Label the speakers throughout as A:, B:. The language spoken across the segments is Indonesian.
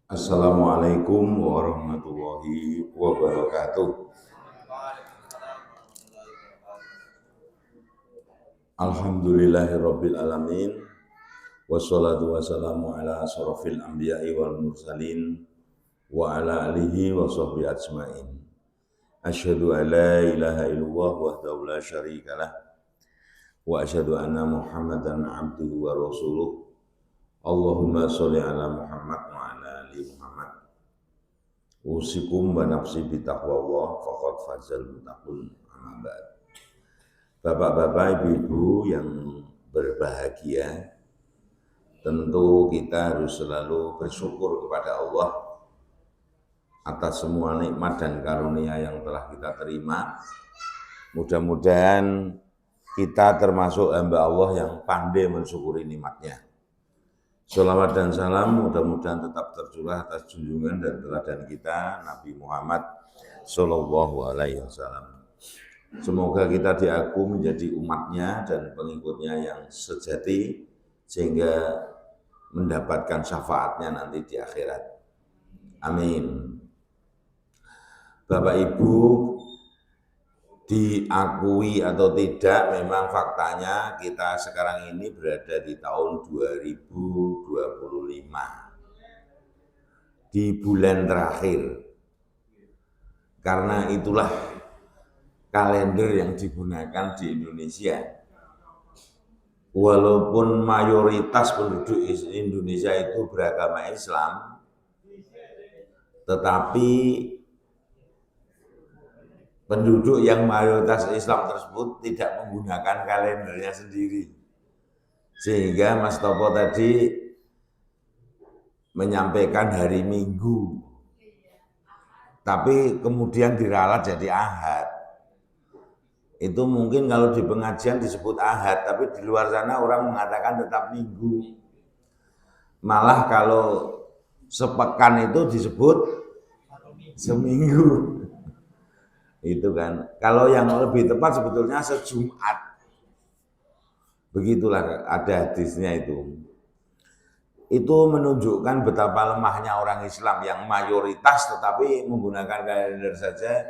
A: Assalamualaikum warahmatullahi wabarakatuh. Alhamdulillahirabbil alamin. Wassalatu wassalamu ala asrofil anbiya'i wal mursalin wa ala alihi wa sahbihi ajmain. Asyhadu an la ilaha illallah wahdahu la syarikalah wa asyhadu anna Muhammadan abduhu wa rasuluh. Allahumma sholli ala Muhammad wa ala ali Muhammad. Usikum wa nafsi bitaqwallah faqad fazal muttaqun, amma ba'd. Bapak-bapak, ibu-ibu yang berbahagia, tentu kita harus selalu bersyukur kepada Allah atas semua nikmat dan karunia yang telah kita terima. Mudah-mudahan kita termasuk hamba Allah yang pandai mensyukuri nikmatnya. Shalawat dan salam mudah-mudahan tetap tercurah atas junjungan dan teladan kita Nabi Muhammad Sallallahu Alaihi Wasallam. Semoga kita diaku menjadi umatnya dan pengikutnya yang sejati sehingga mendapatkan syafaatnya nanti di akhirat. Amin. Bapak Ibu, diakui atau tidak, memang faktanya kita sekarang ini berada di tahun 2025, di bulan terakhir. Karena itulah kalender yang digunakan di Indonesia. Walaupun mayoritas penduduk Indonesia itu beragama Islam, tetapi penduduk yang mayoritas Islam tersebut tidak menggunakan kalendernya sendiri. Sehingga Mas Topo tadi menyampaikan hari Minggu, tapi kemudian diralat jadi Ahad. Itu mungkin kalau di pengajian disebut Ahad, tapi di luar sana orang mengatakan tetap Minggu. Malah kalau sepekan itu disebut seminggu. Itu kan. Kalau yang lebih tepat sebetulnya sejumat. Begitulah ada hadisnya itu. Itu menunjukkan betapa lemahnya orang Islam yang mayoritas tetapi menggunakan kalender saja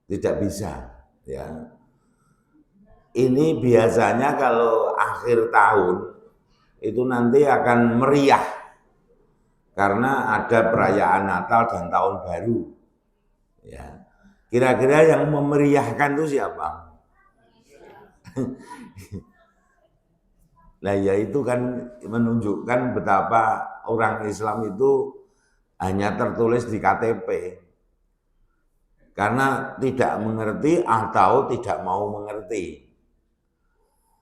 A: tidak bisa. Ya, ini biasanya kalau akhir tahun itu nanti akan meriah karena ada perayaan Natal dan Tahun Baru. Ya, kira-kira yang memeriahkan itu siapa? Nah, ya itu kan menunjukkan betapa orang Islam itu hanya tertulis di KTP. Karena tidak mengerti atau tidak mau mengerti.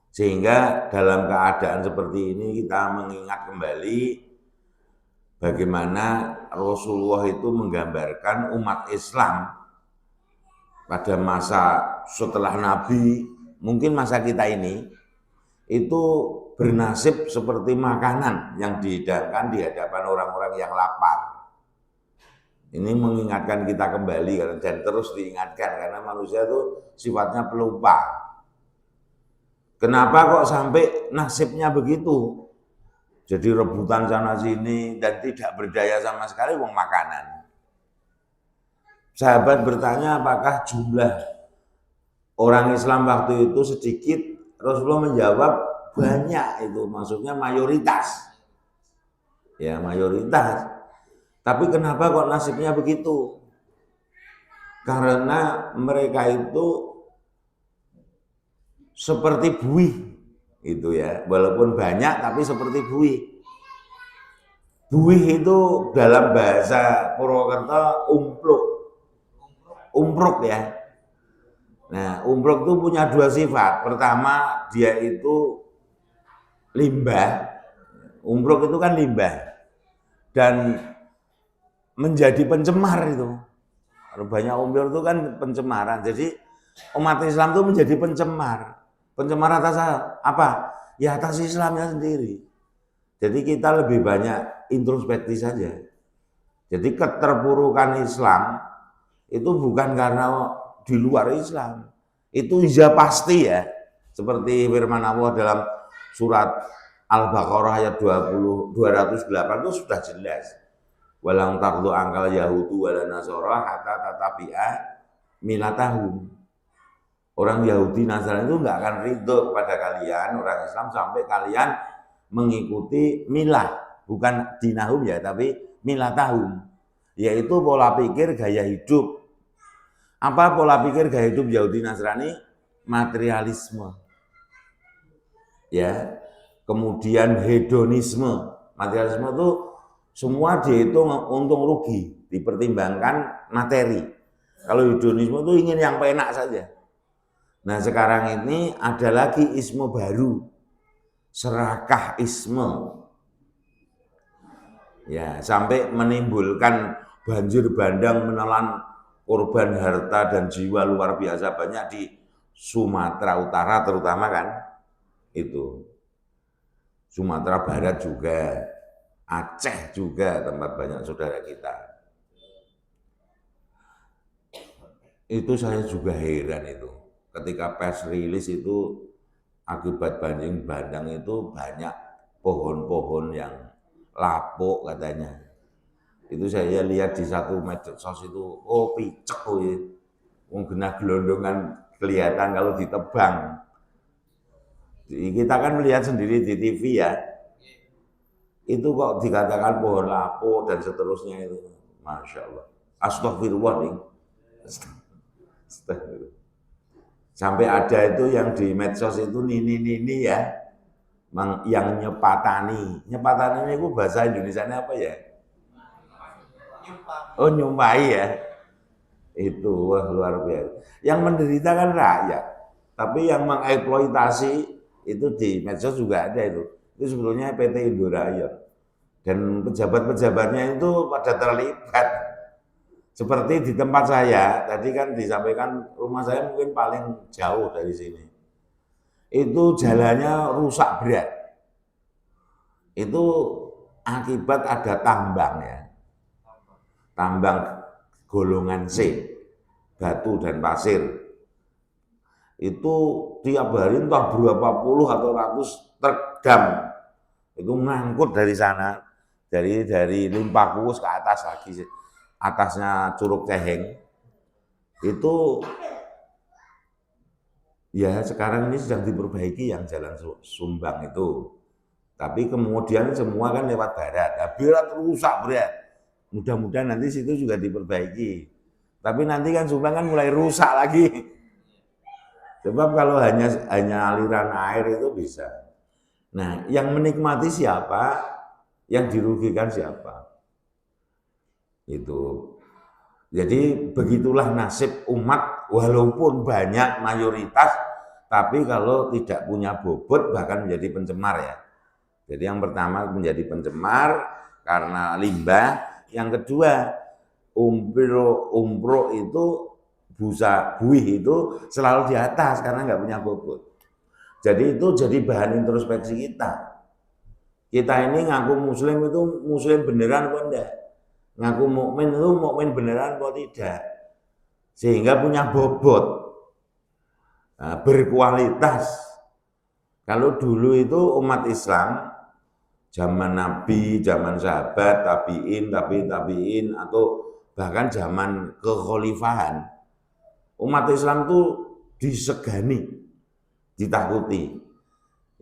A: Sehingga dalam keadaan seperti ini kita mengingat kembali bagaimana Rasulullah itu menggambarkan umat Islam pada masa setelah Nabi, mungkin masa kita ini, itu bernasib seperti makanan yang dihidangkan di hadapan orang-orang yang lapar. Ini mengingatkan kita kembali dan terus diingatkan karena manusia itu sifatnya pelupa. Kenapa kok sampai nasibnya begitu? Jadi rebutan sana sini dan tidak berdaya sama sekali uang makanan. Sahabat bertanya apakah jumlah orang Islam waktu itu sedikit? Rasulullah menjawab banyak, itu maksudnya mayoritas. Ya, mayoritas. Tapi kenapa kok nasibnya begitu? Karena mereka itu seperti buih, itu ya. Walaupun banyak, tapi seperti buih. Buih itu dalam bahasa Purwokerto umpruk ya. Nah, umpruk itu punya dua sifat. Pertama, dia itu limbah. Umpruk itu kan limbah. Dan menjadi pencemar itu. Banyak umur itu kan pencemaran. Jadi umat Islam itu menjadi pencemar. Pencemar atas apa? Ya atas Islamnya sendiri. Jadi kita lebih banyak introspeksi saja. Jadi keterpurukan Islam itu bukan karena di luar Islam. Itu ya pasti ya. Seperti firman Allah dalam surat Al-Baqarah ayat 208 itu sudah jelas. walang taqdu angkal yahudu wala nasara hatta tatabi'a milatahum. Orang Yahudi Nasrani itu nggak akan ridho kepada kalian orang Islam sampai kalian mengikuti milah, bukan dinahum ya, tapi milatahum, yaitu pola pikir gaya hidup. Apa pola pikir gaya hidup Yahudi Nasrani? Materialisme. Ya. Kemudian hedonisme. Materialisme itu semua dihitung untung rugi, dipertimbangkan materi. Kalau hedonisme itu ingin yang enak saja. Nah sekarang ini ada lagi isme baru, serakah isme. Ya, sampai menimbulkan banjir bandang menelan korban harta dan jiwa luar biasa banyak di Sumatera Utara terutama kan. Itu. Sumatera Barat juga, Aceh juga tempat banyak saudara kita. Itu saya juga heran itu. Ketika press release itu akibat banjir bandang itu banyak pohon-pohon yang lapuk katanya. Itu saya lihat di satu medsos itu, oh picek oh ya. Genah gelondongan kelihatan kalau ditebang. Kita kan melihat sendiri di TV ya. Itu kok dikatakan pohon lapuk dan seterusnya itu. Masya Allah. Astagfirullah nih. Astagfirullah. Sampai ada itu yang di medsos itu nini ya, yang nyepatani. Nyepatani itu bahasa Indonesianya apa ya? Oh nyumpai ya. Itu wah, luar biasa. Yang menderita kan rakyat, tapi yang mengeksploitasi itu di medsos juga ada itu. Itu sebetulnya PT Indoraya dan pejabat-pejabatnya itu pada terlibat. Seperti di tempat saya, tadi kan disampaikan rumah saya mungkin paling jauh dari sini. Itu jalannya rusak berat. Itu akibat ada tambang ya. Tambang golongan C, batu dan pasir. Itu tiap hari entah berapa puluh atau ratus truk dam. Itu ngangkut dari sana, dari Limpakuus ke atas lagi. Atasnya Curug Ceheng itu ya sekarang ini sedang diperbaiki yang jalan Sumbang itu, tapi kemudian semua kan lewat barat, berat rusak berat. Mudah-mudahan nanti situ juga diperbaiki, tapi nanti kan Sumbang kan mulai rusak lagi. Sebab kalau hanya aliran air itu bisa. Nah, yang menikmati siapa? Yang dirugikan siapa? Itu. Jadi begitulah nasib umat walaupun banyak mayoritas, tapi kalau tidak punya bobot bahkan menjadi pencemar ya. Jadi yang pertama menjadi pencemar karena limbah, yang kedua umpro itu busa buih itu selalu di atas karena nggak punya bobot. Jadi itu jadi bahan introspeksi kita. Kita ini ngaku muslim itu muslim beneran apa enggak? Ngaku mukmin itu mukmin beneran atau tidak, sehingga punya bobot, berkualitas. Kalau dulu itu umat Islam zaman Nabi, zaman sahabat, tabiin atau bahkan zaman kekhalifahan, umat Islam itu disegani, ditakuti.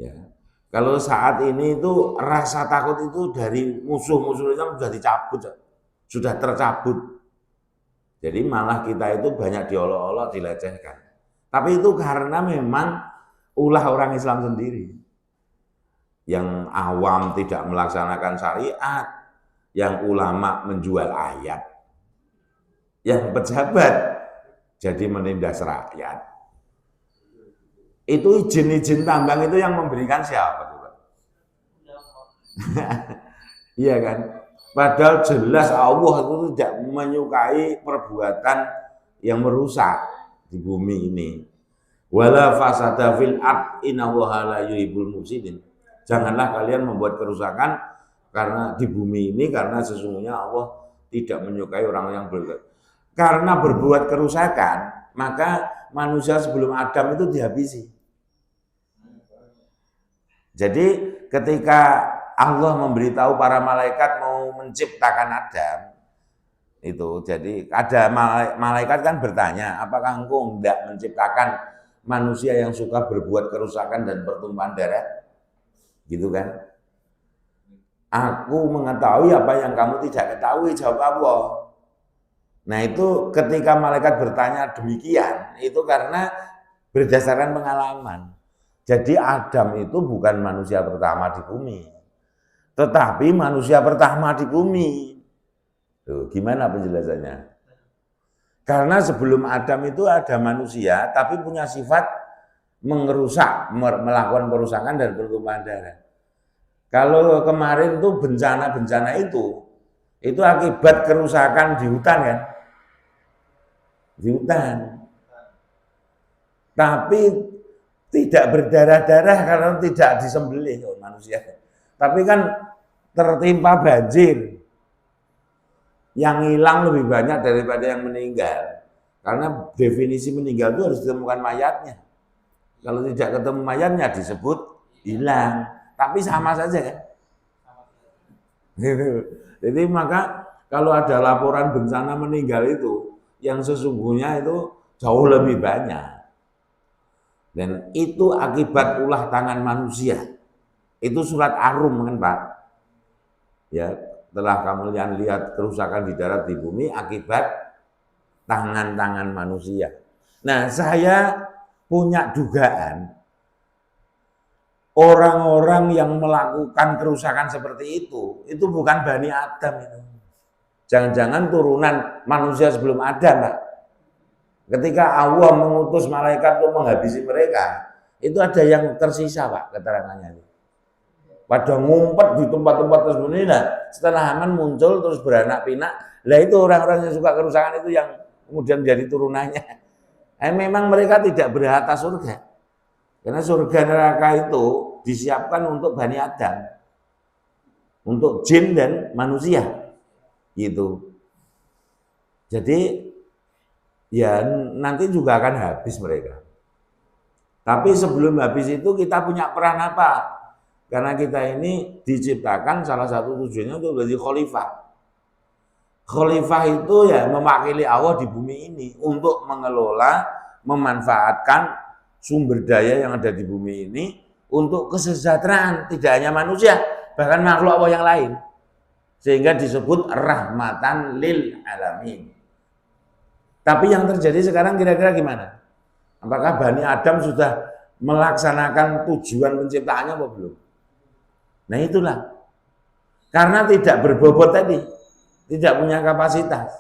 A: Ya. Kalau saat ini itu rasa takut itu dari musuh-musuh Islam sudah dicabut. Sudah tercabut. Jadi malah kita itu banyak diolok-olok, dilecehkan. Tapi itu karena memang ulah orang Islam sendiri. Yang awam tidak melaksanakan syariat, yang ulama menjual ayat, yang pejabat jadi menindas rakyat. Itu izin-izin tambang itu yang memberikan siapa? Iya kan? Padahal jelas Allah itu tidak menyukai perbuatan yang merusak di bumi ini. Wala fasada fil ard innallaha la yuhibbul mufsidin. Janganlah kalian membuat kerusakan karena di bumi ini, karena sesungguhnya Allah tidak menyukai orang yang berbuat. Karena berbuat kerusakan, maka manusia sebelum Adam itu dihabisi. Jadi ketika Allah memberitahu para malaikat mau menciptakan Adam, itu jadi ada malaikat kan bertanya, apakah engkau hendak menciptakan manusia yang suka berbuat kerusakan dan pertumpahan darah? Gitu kan? Aku mengetahui apa yang kamu tidak ketahui, jawab Allah. Nah itu ketika malaikat bertanya demikian, itu karena berdasarkan pengalaman. Jadi Adam itu bukan manusia pertama di bumi, tetapi manusia pertama di bumi. Tuh, gimana penjelasannya? Karena sebelum Adam itu ada manusia, tapi punya sifat mengerusak, melakukan perusakan dan pertumpahan darah. Kalau kemarin tuh bencana-bencana itu akibat kerusakan di hutan kan? Di hutan. Tapi tidak berdarah-darah karena tidak disembelih manusia. Tapi kan tertimpa banjir. Yang hilang lebih banyak daripada yang meninggal. Karena definisi meninggal itu harus ditemukan mayatnya. Kalau tidak ketemu mayatnya disebut hilang. Tapi sama saja kan. Jadi maka kalau ada laporan bencana meninggal itu, yang sesungguhnya itu jauh lebih banyak. Dan itu akibat ulah tangan manusia. Itu surat Ar-Rum kan Pak. Ya, telah kamu lihat kerusakan di darat di bumi akibat tangan-tangan manusia. Nah, saya punya dugaan orang-orang yang melakukan kerusakan seperti itu bukan Bani Adam itu. Jangan-jangan turunan manusia sebelum Adam, Pak. Ketika Allah mengutus malaikat untuk menghabisi mereka, itu ada yang tersisa, Pak, keterangannya. Pada ngumpet di tempat-tempat tersebut, nah, setelah aman muncul terus beranak pinak. Lah itu orang-orang yang suka kerusakan itu yang kemudian jadi turunannya. Memang mereka tidak berharta surga. Karena surga neraka itu disiapkan untuk Bani Adam. Untuk jin dan manusia. Gitu. Jadi ya nanti juga akan habis mereka. Tapi sebelum habis itu kita punya peran apa? Karena kita ini diciptakan salah satu tujuannya untuk menjadi khalifah. Khalifah itu ya mewakili Allah di bumi ini untuk mengelola, memanfaatkan sumber daya yang ada di bumi ini untuk kesejahteraan tidak hanya manusia, bahkan makhluk Allah yang lain. Sehingga disebut rahmatan lil alamin. Tapi yang terjadi sekarang kira-kira gimana? Apakah Bani Adam sudah melaksanakan tujuan penciptaannya apa belum? Nah itulah. Karena tidak berbobot tadi, tidak punya kapasitas.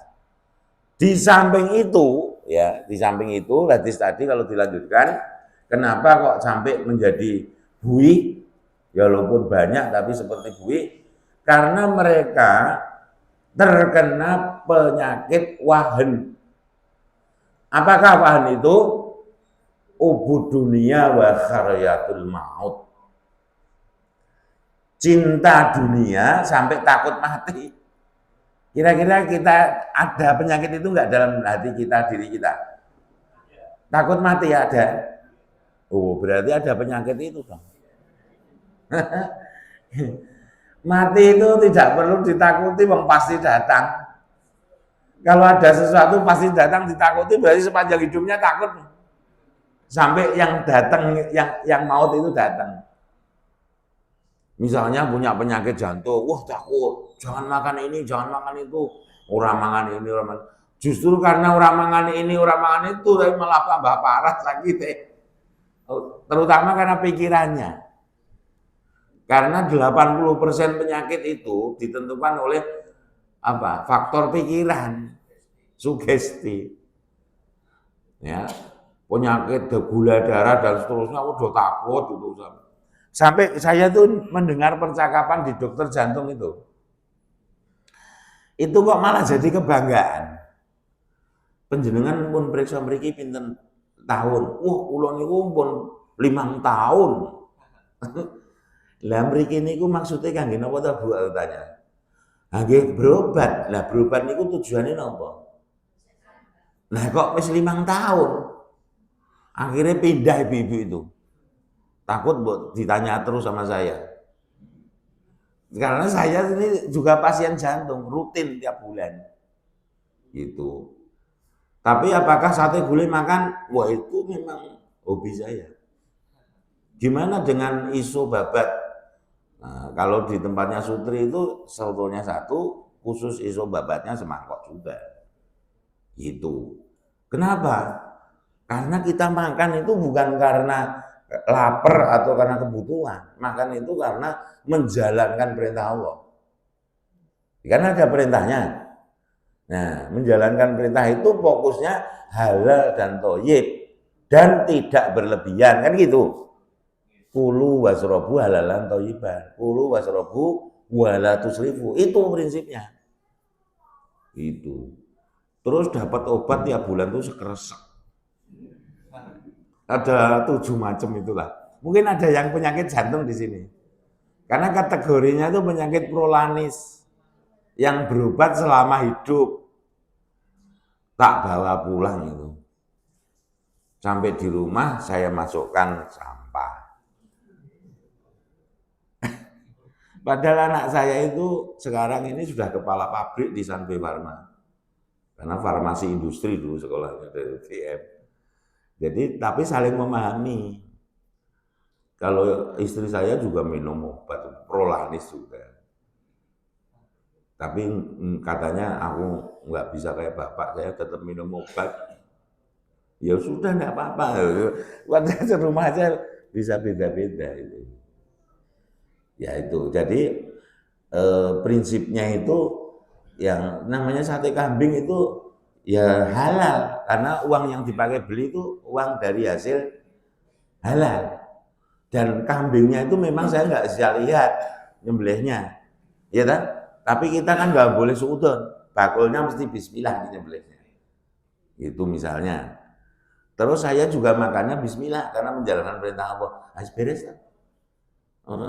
A: Di samping itu, ya, di samping itu hadis tadi kalau dilanjutkan, kenapa kok sampai menjadi buih? Ya walaupun banyak tapi seperti buih, karena mereka terkena penyakit wahan. Apakah wahan itu? Ubud dunia wa kharayatul maut. Cinta dunia sampai takut mati. Kira-kira kita ada penyakit itu enggak dalam hati kita, diri kita? Takut mati ya ada? Oh, berarti ada penyakit itu dong. Mati itu tidak perlu ditakuti, wong pasti datang. Kalau ada sesuatu pasti datang, ditakuti berarti sepanjang hidupnya takut. Sampai yang datang, yang maut itu datang. Misalnya punya penyakit jantung, wah takut, jangan makan ini, jangan makan itu, orang makan ini, orang makan. Justru karena orang makan ini, orang makan itu, tapi malah tambah parah sakit. Terutama karena pikirannya. Karena 80% penyakit itu ditentukan oleh apa? Faktor pikiran, sugesti. Ya, penyakit gula darah dan seterusnya udah takut itu. Sampai saya tuh mendengar percakapan di dokter jantung itu kok malah jadi kebanggaan. Panjenengan pun periksa mriki pinten tahun? Kula niku pun 5 tahun. Lah mriki niku maksudnya kangge napa ta Bu tanya? Nggih berobat. Lah berobat niku tujuannya napa? Lah kok wis 5 tahun. Akhirnya pindah ibu-ibu itu. Takut buat ditanya terus sama saya. Karena saya ini juga pasien jantung, rutin tiap bulan. Gitu. Tapi apakah sate gulai makan? Wah, itu memang hobi saya. Gimana dengan iso babat? Nah, kalau di tempatnya Sutri itu sotonya satu, khusus iso babatnya semangkok juga. Gitu. Kenapa? Karena kita makan itu bukan karena lapar atau karena kebutuhan. Makan itu karena menjalankan perintah Allah. Karena ada perintahnya. Nah, menjalankan perintah itu fokusnya halal dan thayyib dan tidak berlebihan, kan gitu. Kulu wasrobu halalan thayyiban. Kulu wasrobu wala tusrifu. Itu prinsipnya. Itu. Terus dapat obat tiap bulan tuh sekeresek. Ada 7 macam itulah. Mungkin ada yang penyakit jantung di sini. Karena kategorinya itu penyakit prolanis yang berobat selama hidup. Tak bawa pulang itu. Sampai di rumah saya masukkan sampah. Padahal anak saya itu sekarang ini sudah kepala pabrik di Sanbe Farma. Karena farmasi industri dulu sekolahnya dari VM. Jadi tapi saling memahami. Kalau istri saya juga minum obat prolanis juga. Tapi katanya aku nggak bisa kayak bapak, saya tetap minum obat. Ya sudah nggak apa-apa. Waktu rumah aja bisa beda-beda itu. Ya itu. Jadi prinsipnya itu yang namanya sate kambing itu ya halal karena uang yang dipakai beli itu uang dari hasil halal. Dan kambingnya itu memang saya nggak bisa lihat nyembelihnya, ya kan? Tapi kita kan nggak boleh suudon, bakulnya mesti bismillah nyembelihnya. Itu misalnya. Terus saya juga makannya bismillah karena menjalankan perintah Allah. Harus beres kan?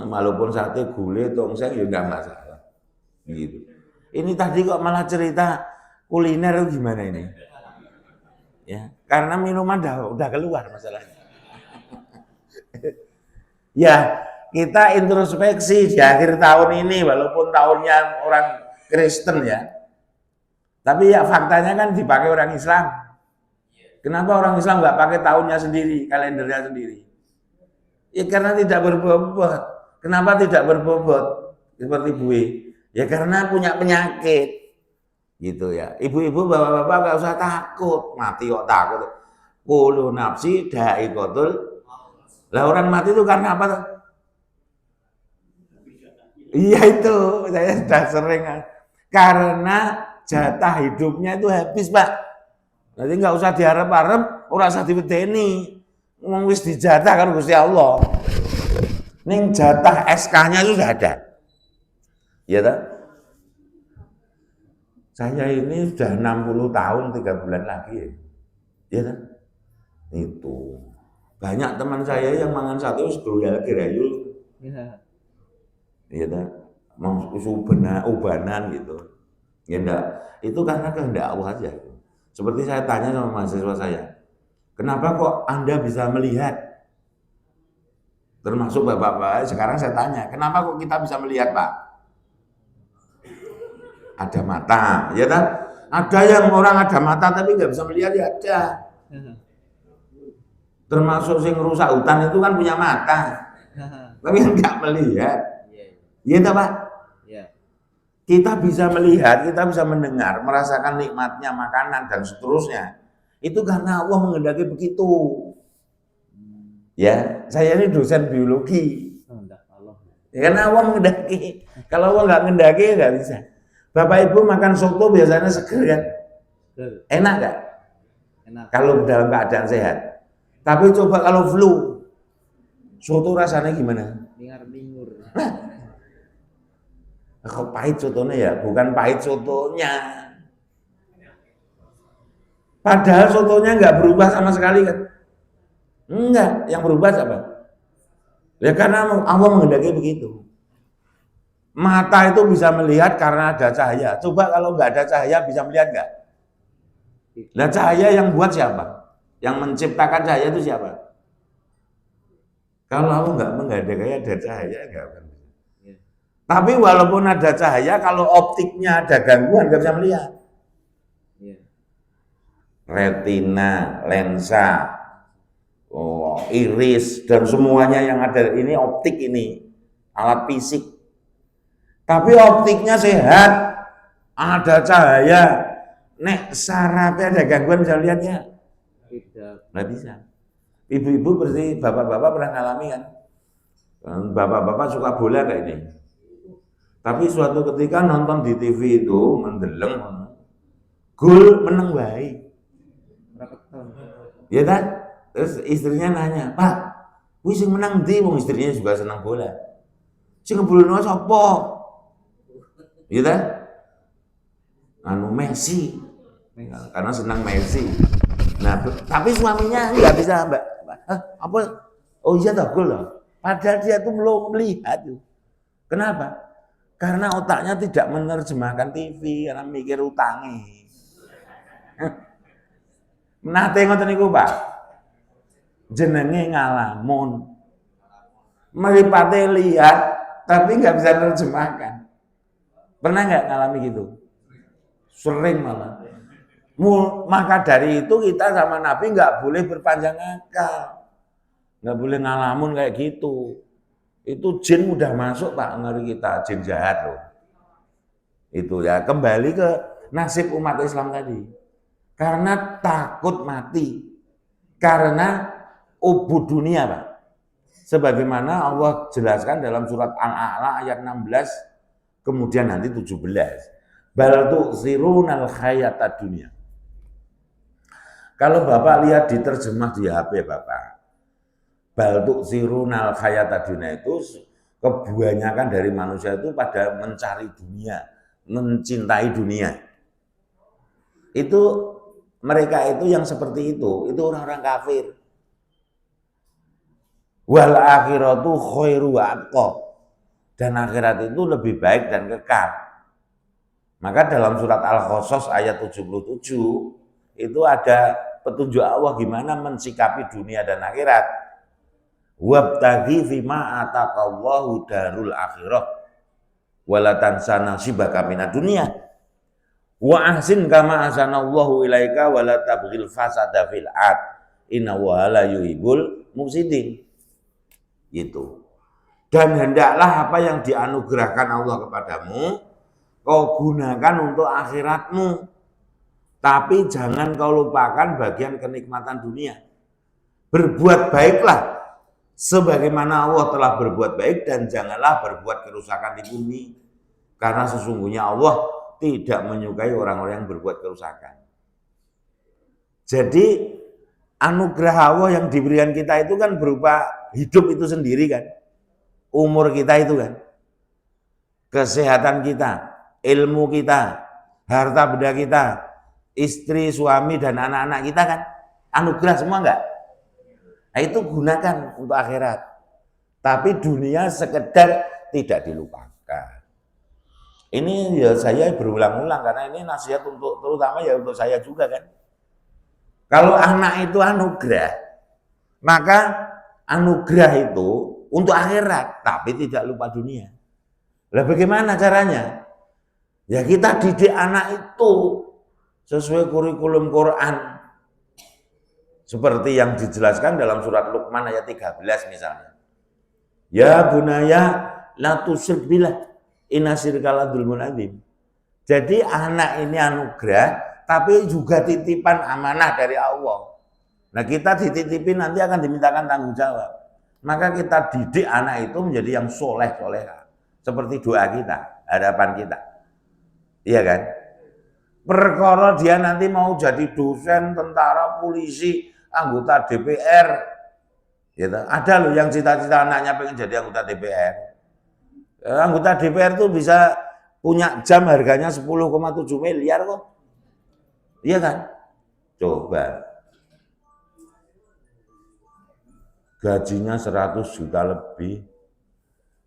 A: Walaupun sate gulai tongseng ya nggak masalah. Gitu. Ini tadi kok malah cerita kuliner gimana ini? Ya, karena minuman udah keluar masalahnya. Ya, kita introspeksi di akhir tahun ini, walaupun tahunnya orang Kristen ya. Tapi ya faktanya kan dipakai orang Islam. Kenapa orang Islam nggak pakai tahunnya sendiri, kalendernya sendiri? Ya karena tidak berbobot. Kenapa tidak berbobot? Seperti bue. Ya karena punya penyakit. Gitu ya. Ibu-ibu, bapak-bapak nggak usah takut. Mati kok takut. Kullu nafsi dha'iqatul. Lah orang mati itu karena apa? Iya itu, saya sudah sering. Karena jatah hidupnya itu habis, Pak. Jadi nggak usah diharap-harap, ora usah diwedeni. Wong wis dijatah kan Gusti Allah. Ning jatah SK-nya itu sudah ada. Iya tak? Saya ini sudah 60 tahun 3 bulan lagi. Iya tak? Itu. Banyak teman saya yang mangan sate wis gerayul. Iya tak? Mau ubanan gitu. Ya enggak, itu karena kehendak Allah aja. Seperti saya tanya sama mahasiswa saya, kenapa kok Anda bisa melihat? Termasuk bapak-bapak, sekarang saya tanya, kenapa kok kita bisa melihat, Pak? Ada mata, ya kan? Ada yang orang ada mata tapi nggak bisa melihat, ya ada. Termasuk sing rusak hutan itu kan punya mata, tapi nggak melihat. Iya tak, Pak? Kita bisa melihat, kita bisa mendengar, merasakan nikmatnya makanan dan seterusnya. Itu karena Allah menghendaki begitu. Ya, saya ini dosen biologi. Ya, karena Allah menghendaki. Kalau Allah nggak menghendaki ya nggak bisa. Bapak Ibu makan soto biasanya seger kan? Enak nggak? Enak. Kalau dalam keadaan sehat. Tapi coba kalau flu, soto rasanya gimana? Bingar-bingur. Kok pahit sotonya ya? Bukan pahit sotonya. Padahal sotonya nggak berubah sama sekali kan? Enggak, yang berubah apa? Ya karena Allah menghendaki begitu. Mata itu bisa melihat karena ada cahaya. Coba kalau nggak ada cahaya bisa melihat nggak? Nah cahaya yang buat siapa? Yang menciptakan cahaya itu siapa? Kalau Allah nggak menghendaki ada cahaya nggak akan. Tapi walaupun ada cahaya, kalau optiknya ada gangguan nggak bisa melihat. Retina, lensa, iris, dan semuanya yang ada ini optik ini, alat fisik. Tapi optiknya sehat, ada cahaya. Nek sarafnya ada gangguan bisa lihatnya? Tidak. Nggak bisa. Ibu-ibu berarti bapak-bapak pernah ngalami kan? Bapak-bapak suka bola kayak ini. Tapi suatu ketika nonton di TV itu mendeleng, gol menang baik. Ya kan? Terus istrinya nanya, Pak, wis sing menang ndi? Wong istrinya juga senang bola. Sing ngebulno sapa? Ya kan? Anu Messi. Karena senang Messi. Nah, tapi suaminya nggak bisa, Mbak. Apa? Oh iya toh, gol loh. Padahal dia tuh belum melihat. Kenapa? Karena otaknya tidak menerjemahkan TV, karena mikir utangi. Nate ngoten niku, Pak. Jenenge ngalamun. Mripate lihat tapi nggak bisa menerjemahkan. Pernah nggak ngalami gitu? Sering malah. Maka dari itu kita sama Nabi nggak boleh berpanjang akal. Nggak boleh ngalamun kayak gitu. Itu jin udah masuk Pak ngeri kita, jin jahat loh. Itu ya, kembali ke nasib umat Islam tadi. Karena takut mati. Karena ubud dunia Pak. Sebagaimana Allah jelaskan dalam surat Al-A'la ayat 16, kemudian nanti 17. Bal tu'sirunal hayatad dunia. Kalau Bapak lihat diterjemah di HP Bapak, bal tu'sirunal hayatad dunia itu kebanyakan dari manusia itu pada mencari dunia, mencintai dunia. Itu mereka itu yang seperti itu orang-orang kafir. Wal akhiratu khairu wa abqa. Dan akhirat itu lebih baik dan kekal. Maka dalam surat Al-Qasas ayat 77 itu ada petunjuk Allah gimana mensikapi dunia dan akhirat. Wabtaghi fima ataqallahu darul akhirah wala tansa nasibaka minad dunya wa ahsin kama ahsanallahu ilaika wala tabghil fasada fil ard innallaha la yuhibbul mufsidin. Gitu. Dan hendaklah apa yang dianugerahkan Allah kepadamu kau gunakan untuk akhiratmu, tapi jangan kau lupakan bagian kenikmatan dunia. Berbuat baiklah sebagaimana Allah telah berbuat baik dan janganlah berbuat kerusakan di bumi, karena sesungguhnya Allah tidak menyukai orang-orang yang berbuat kerusakan. Jadi anugerah Allah yang diberikan kita itu kan berupa hidup itu sendiri kan, umur kita itu kan, kesehatan kita, ilmu kita, harta benda kita, istri, suami, dan anak-anak kita kan, anugerah semua enggak? Nah itu gunakan untuk akhirat. Tapi dunia sekedar tidak dilupakan. Ini ya saya berulang-ulang karena ini nasihat untuk terutama ya untuk saya juga kan. Kalau anak itu anugerah, maka anugerah itu untuk akhirat, tapi tidak lupa dunia. Lah bagaimana caranya? Ya kita didik anak itu sesuai kurikulum Quran. Seperti yang dijelaskan dalam surat Luqman ayat 13 misalnya. Ya bunaya la tusyrik billah inna syirka la dzulmun adzim. Jadi anak ini anugerah tapi juga titipan amanah dari Allah. Nah kita dititipin nanti akan dimintakan tanggung jawab. Maka kita didik anak itu menjadi yang soleh-soleha. Seperti doa kita, harapan kita. Iya kan? Perkara dia nanti mau jadi dosen, tentara, polisi, anggota DPR. Gitu. Ada loh yang cita-cita anaknya pengen jadi anggota DPR. Anggota DPR tuh bisa punya jam harganya 10,7 miliar kok. Iya kan? Coba. Gajinya 100 juta lebih.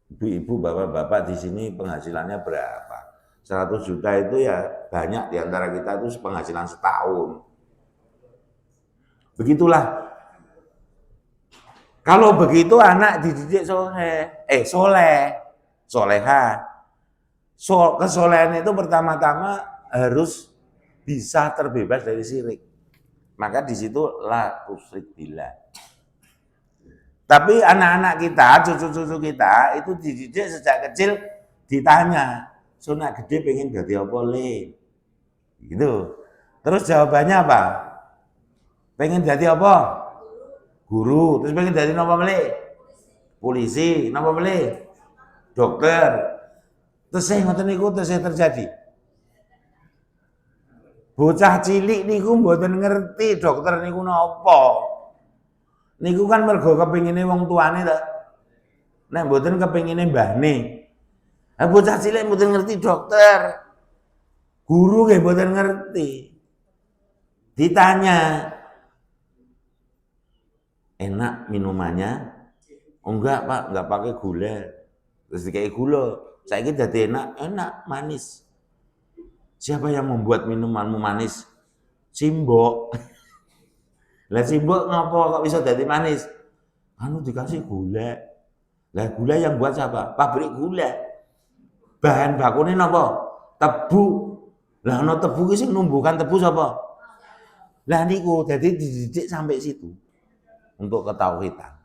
A: Ibu-ibu, bapak-bapak di sini penghasilannya berapa? 100 juta itu ya banyak di antara kita itu penghasilan setahun. Begitulah. Kalau begitu anak dididik soleh. soleha. Kesolehan itu pertama-tama harus bisa terbebas dari syirik. Maka di situ la tusyrik billah. Tapi anak-anak kita, cucu-cucu kita itu dididik sejak kecil ditanya, "Sunak gede pengen jadi apa, Le?" Gitu. Terus jawabannya apa? Pengen jadi apa? Guru. Terus pengen jadi apa, Le? Polisi, napa Le? Dokter. Terus saya ngoten niku terus terjadi. Bocah cilik niku mboten ngerti dokter niku napa. Niku kan mergo kepingine wong tuane ta. Nek mboten kepingine mbahne. Bocah cilik mboten ngerti dokter. Guru nggih mboten ngerti. Ditanya, enak minumannya? Oh enggak Pak, enggak pakai gula. Terus dikai gula. Saiki dadi enak, manis. Siapa yang membuat minumanmu manis? Simbok. Lah simbok ngapa kok bisa dadi manis? Anu dikasih gula. Lah gula yang buat siapa? Pabrik gula. Bahan bakune napa? Tebu. Lah ana tebu ki sing numbuhkan tebu sapa? Lah niku dadi dididik sampai situ untuk ketauhidan.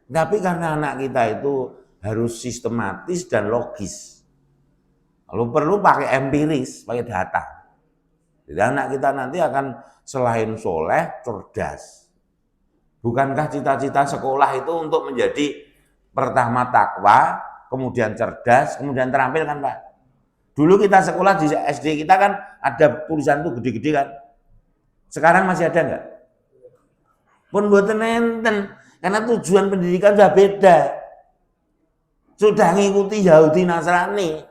A: Tapi karena anak kita itu harus sistematis dan logis. Kalau perlu pakai empiris, pakai data. Jadi anak kita nanti akan selain soleh, cerdas. Bukankah cita-cita sekolah itu untuk menjadi pertama takwa, kemudian cerdas, kemudian terampil kan Pak? Dulu kita sekolah di SD kita kan ada tulisan tuh gede-gede kan. Sekarang masih ada nggak? Pun mboten enten, karena tujuan pendidikan sudah beda. Sudah ngikuti Yahudi Nasrani.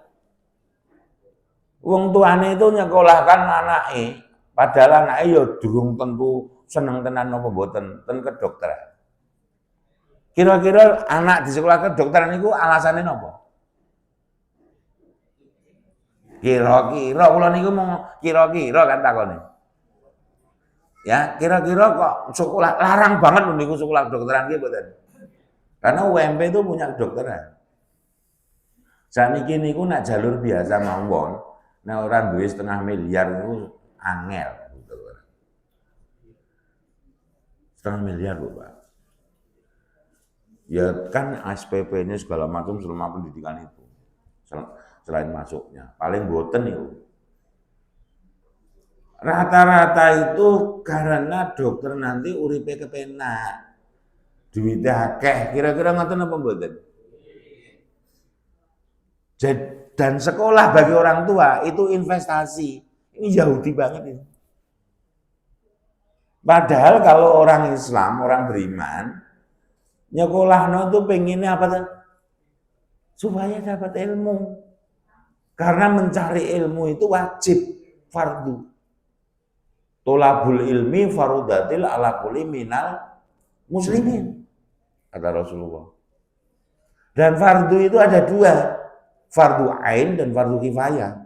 A: Wong tuane itu nyekolahkan anake, padahal anake ya durung tentu seneng tenan napa mboten ten kedokteran. Kira-kira anak di sekolah kedokteran niku alasane napa? Kira-kira kula niku mau kira-kira kan takone. Ya, kira-kira kok sekolah larang banget lho niku sekolah kedokteran ki mboten. Karena UMP itu punya kedokteran. Saniki niku nak jalur biasa mawon, nek ora duwe 1,5 miliar niku angel. 1,5 miliar lho, Pak. Ya kan SPP-nya segala macam selama pendidikan itu. Selain masuknya, paling boten itu. Rata-rata itu karena dokter nanti uripe kepenak. Duitnya akeh, kira-kira ngoten apa mboten? Dan sekolah bagi orang tua itu investasi. Ini Yahudi banget ini. Padahal kalau orang Islam, orang beriman, nyekolahno itu pengennya apa tuh? Supaya dapat ilmu. Karena mencari ilmu itu wajib, fardu. Tolabul ilmi farudatil ala kulli minal muslimin, kata Rasulullah. Dan fardu itu ada dua, fardu ain dan fardu kifayah.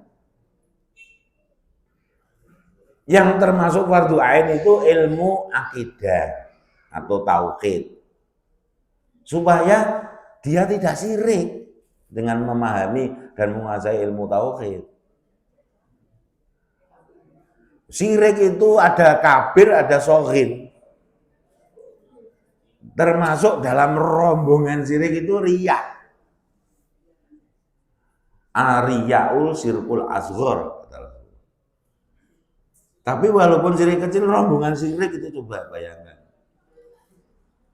A: Yang termasuk fardu ain itu ilmu akidah atau tauhid. Supaya dia tidak syirik dengan memahami dan menguasai ilmu tauhid. Syirik itu ada kabir, ada shoghir. Termasuk dalam rombongan syirik itu riya. Ariyaul sirkul asghar. Tapi walaupun syirik kecil, rombongan syirik itu coba bayangkan.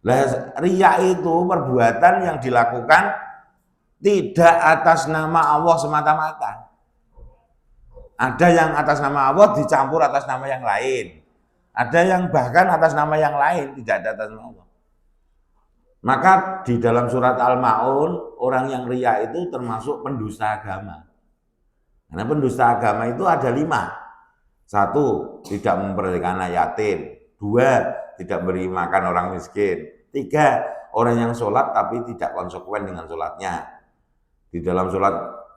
A: Lah riya itu perbuatan yang dilakukan tidak atas nama Allah semata-mata. Ada yang atas nama Allah dicampur atas nama yang lain. Ada yang bahkan atas nama yang lain, tidak ada atas nama Allah. Maka di dalam surat Al-Ma'un, orang yang riya itu termasuk pendusta agama. Karena pendusta agama itu ada 5. 1, tidak memperhatikan anak yatim. 2, tidak beri makan orang miskin. 3, orang yang sholat tapi tidak konsekuen dengan sholatnya. Di dalam sholat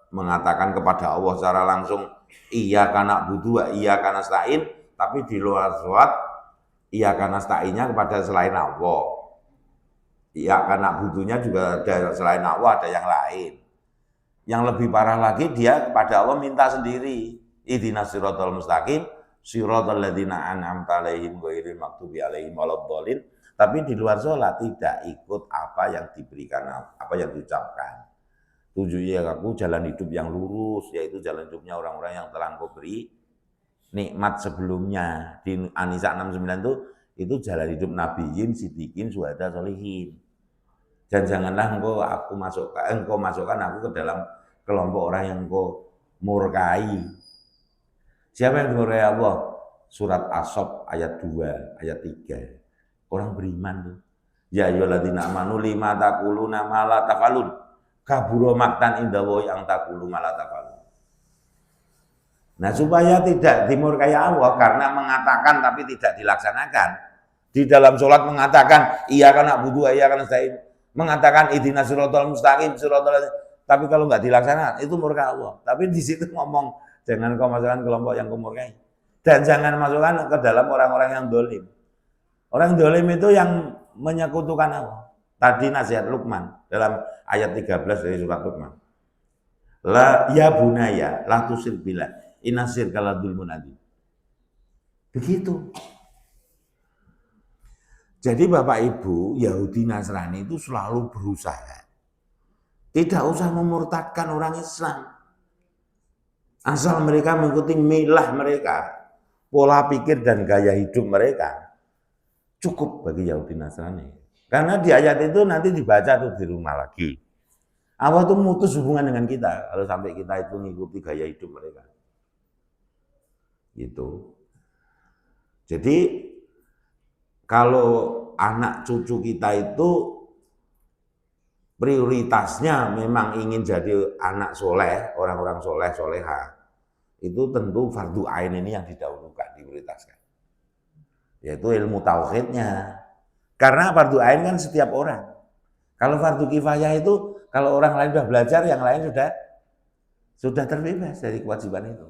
A: mengatakan kepada Allah secara langsung, iyyaka na'budu wa iyyaka nasta'in, tapi di luar sholat iyyaka nasta'innya kepada selain Allah. Iyyaka na'budunya juga ada selain Allah, ada yang lain. Yang lebih parah lagi dia kepada Allah minta sendiri. Ihdinas siratal mustaqim, siratal ladzina an'amta 'alaihim ghairil maghdubi 'alaihim waladdallin. Tapi di luar sholat tidak ikut apa yang diberikan, apa yang diucapkan. Tunjuki aku jalan hidup yang lurus, yaitu jalan hidupnya orang-orang yang telah Engkau beri nikmat sebelumnya. Di An-Nisa 69 itu jalan hidup nabiyin, siddiqin, syuhada, sholihin. Dan janganlah engkau masukkan aku ke dalam kelompok orang yang engkau murkai. Siapa yang dimurkai Allah? Surat As-Saff ayat 2, ayat 3. Orang beriman tuh. Ya ayyuhalladzina amanu lima taquluna ma la tafalun. Kabura maktan indallahi ang taqulu ma la tafalun. Nah, supaya tidak dimurkai Allah karena mengatakan tapi tidak dilaksanakan. Di dalam sholat mengatakan iya karena butuh, iya karena saya mengatakan ihdinas siratal mustaqim, tapi kalau nggak dilaksanakan itu murka Allah. Tapi di situ ngomong jangan kau masukkan kelompok yang kau murkai dan jangan masukkan ke dalam orang-orang yang dolim. Orang dolim itu yang menyekutukan Allah. Tadi nasihat Luqman dalam ayat 13 dari surat Luqman. La ya bunaya la tusyrik billah inasir kala dzulmun adzim. Begitu. Jadi Bapak Ibu, Yahudi Nasrani itu selalu berusaha. Tidak usah memurtadkan orang Islam. Asal mereka mengikuti milah mereka, pola pikir dan gaya hidup mereka. Cukup bagi Yahudi Nasrani. Karena di ayat itu nanti dibaca tuh di rumah lagi. Allah tuh memutus hubungan dengan kita kalau sampai kita itu mengikuti gaya hidup mereka. Gitu. Jadi kalau anak cucu kita itu prioritasnya memang ingin jadi anak soleh, orang-orang soleh, soleha, itu tentu fardu ain ini yang didahulukan, diprioritaskan. Yaitu ilmu tauhidnya. Karena fardu ain kan setiap orang. Kalau fardu kifayah itu, kalau orang lain sudah belajar, yang lain sudah terbebas dari kewajiban itu.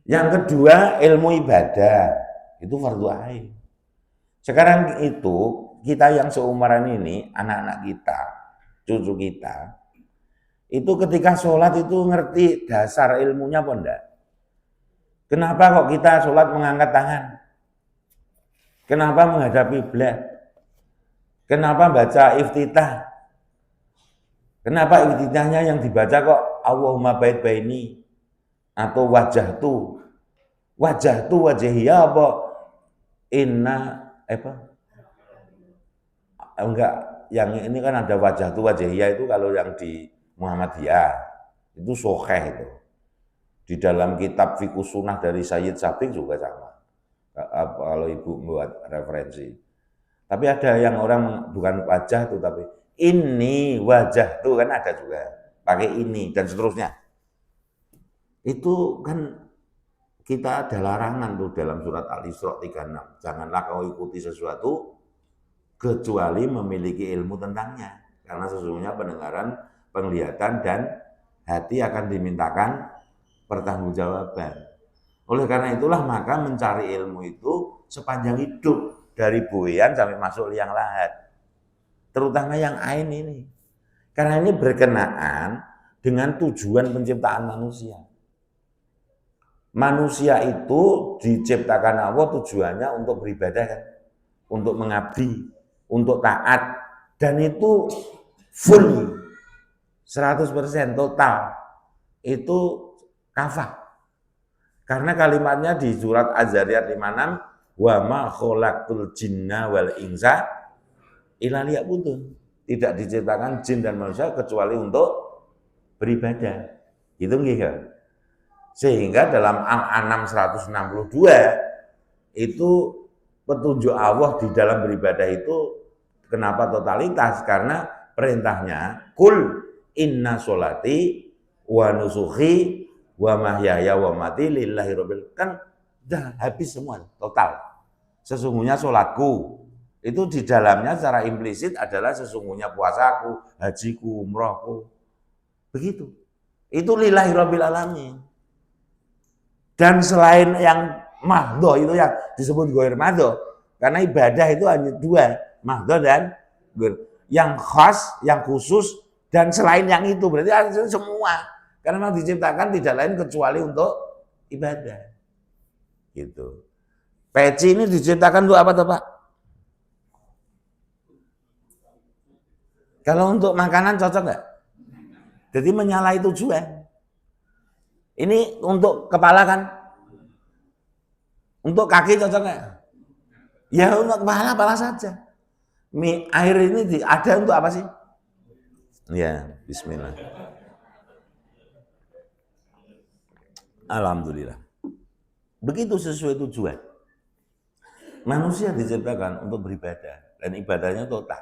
A: Yang kedua, ilmu ibadah, itu fardu ain. Sekarang itu kita yang seumuran ini, anak-anak kita, cucu kita, itu ketika sholat itu ngerti dasar ilmunya apa enggak? Kenapa kok kita sholat mengangkat tangan? Kenapa menghadap kiblat? Kenapa baca iftitah? Kenapa iftitahnya yang dibaca kok Allahumma bait baini atau wajahtu wajahiyya apa enggak, yang ini kan ada wajahtu wajahiyya itu kalau yang di Muhammadiyah itu sahih itu. Di dalam kitab Fiqh Sunnah dari Sayyid Sabiq juga sama. Kalau ibu buat referensi. Tapi ada yang orang bukan wajah tuh tapi ini wajah tuh kan ada juga. Pakai ini dan seterusnya. Itu kan kita ada larangan tuh dalam surat Al-Isra 36. Janganlah kau ikuti sesuatu kecuali memiliki ilmu tentangnya. Karena sesungguhnya pendengaran, penglihatan, dan hati akan dimintakan pertanggungjawaban. Oleh karena itulah maka mencari ilmu itu sepanjang hidup. Dari buayan sampai masuk liang lahat. Terutama yang ain ini. Karena ini berkenaan dengan tujuan penciptaan manusia. Manusia itu diciptakan Allah tujuannya untuk beribadah kan? Untuk mengabdi, untuk taat. Dan itu full, 100% total. Itu kafah. Karena kalimatnya di surat Az-Zariyat 56, wa ma khalaqtul jinna wal insa illa liya'budun. Tidak diciptakan jin dan manusia kecuali untuk beribadah. Itu nggih kan? Sehingga dalam Al-An'am 162 itu petunjuk Allah di dalam beribadah itu kenapa totalitas? Karena perintahnya kul inna sholati wa nusuhi wa mahyaya wa mati lillahi rabbil, kan udah habis semua total. Sesungguhnya sholatku itu di dalamnya secara implisit adalah sesungguhnya puasaku, hajiku, umrohku. Begitu. Itu lillahi rabbil alamin. Dan selain yang mahdho itu yang disebut ghair mahdho, karena ibadah itu hanya dua, mahdho dan ghair. Yang khas, yang khusus Dan selain yang itu berarti semua. Karena memang diciptakan tidak lain kecuali untuk ibadah. Gitu. Peci ini diciptakan untuk apa toh Pak? Kalau untuk makanan cocok nggak? Jadi menyalahi tujuan. Ini untuk kepala kan? Untuk kaki cocok nggak? Ya untuk kepala saja. Air ini ada untuk apa sih? Ya, bismillah. Alhamdulillah. Begitu sesuai tujuan. Manusia diciptakan untuk beribadah dan ibadahnya total.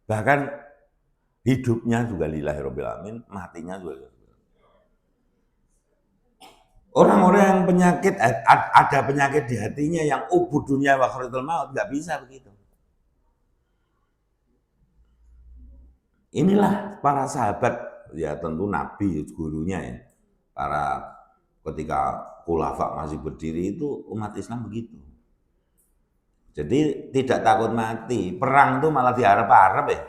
A: Bahkan hidupnya juga lillahirabbil alamin, matinya juga. Orang-orang yang penyakit ada penyakit di hatinya yang ubud dunia wa akhiratul maut nggak bisa begitu. Inilah para sahabat, ya tentu Nabi gurunya ya. Para ketika khulafa masih berdiri itu umat Islam begitu. Jadi tidak takut mati. Perang itu malah diharap-harap ya.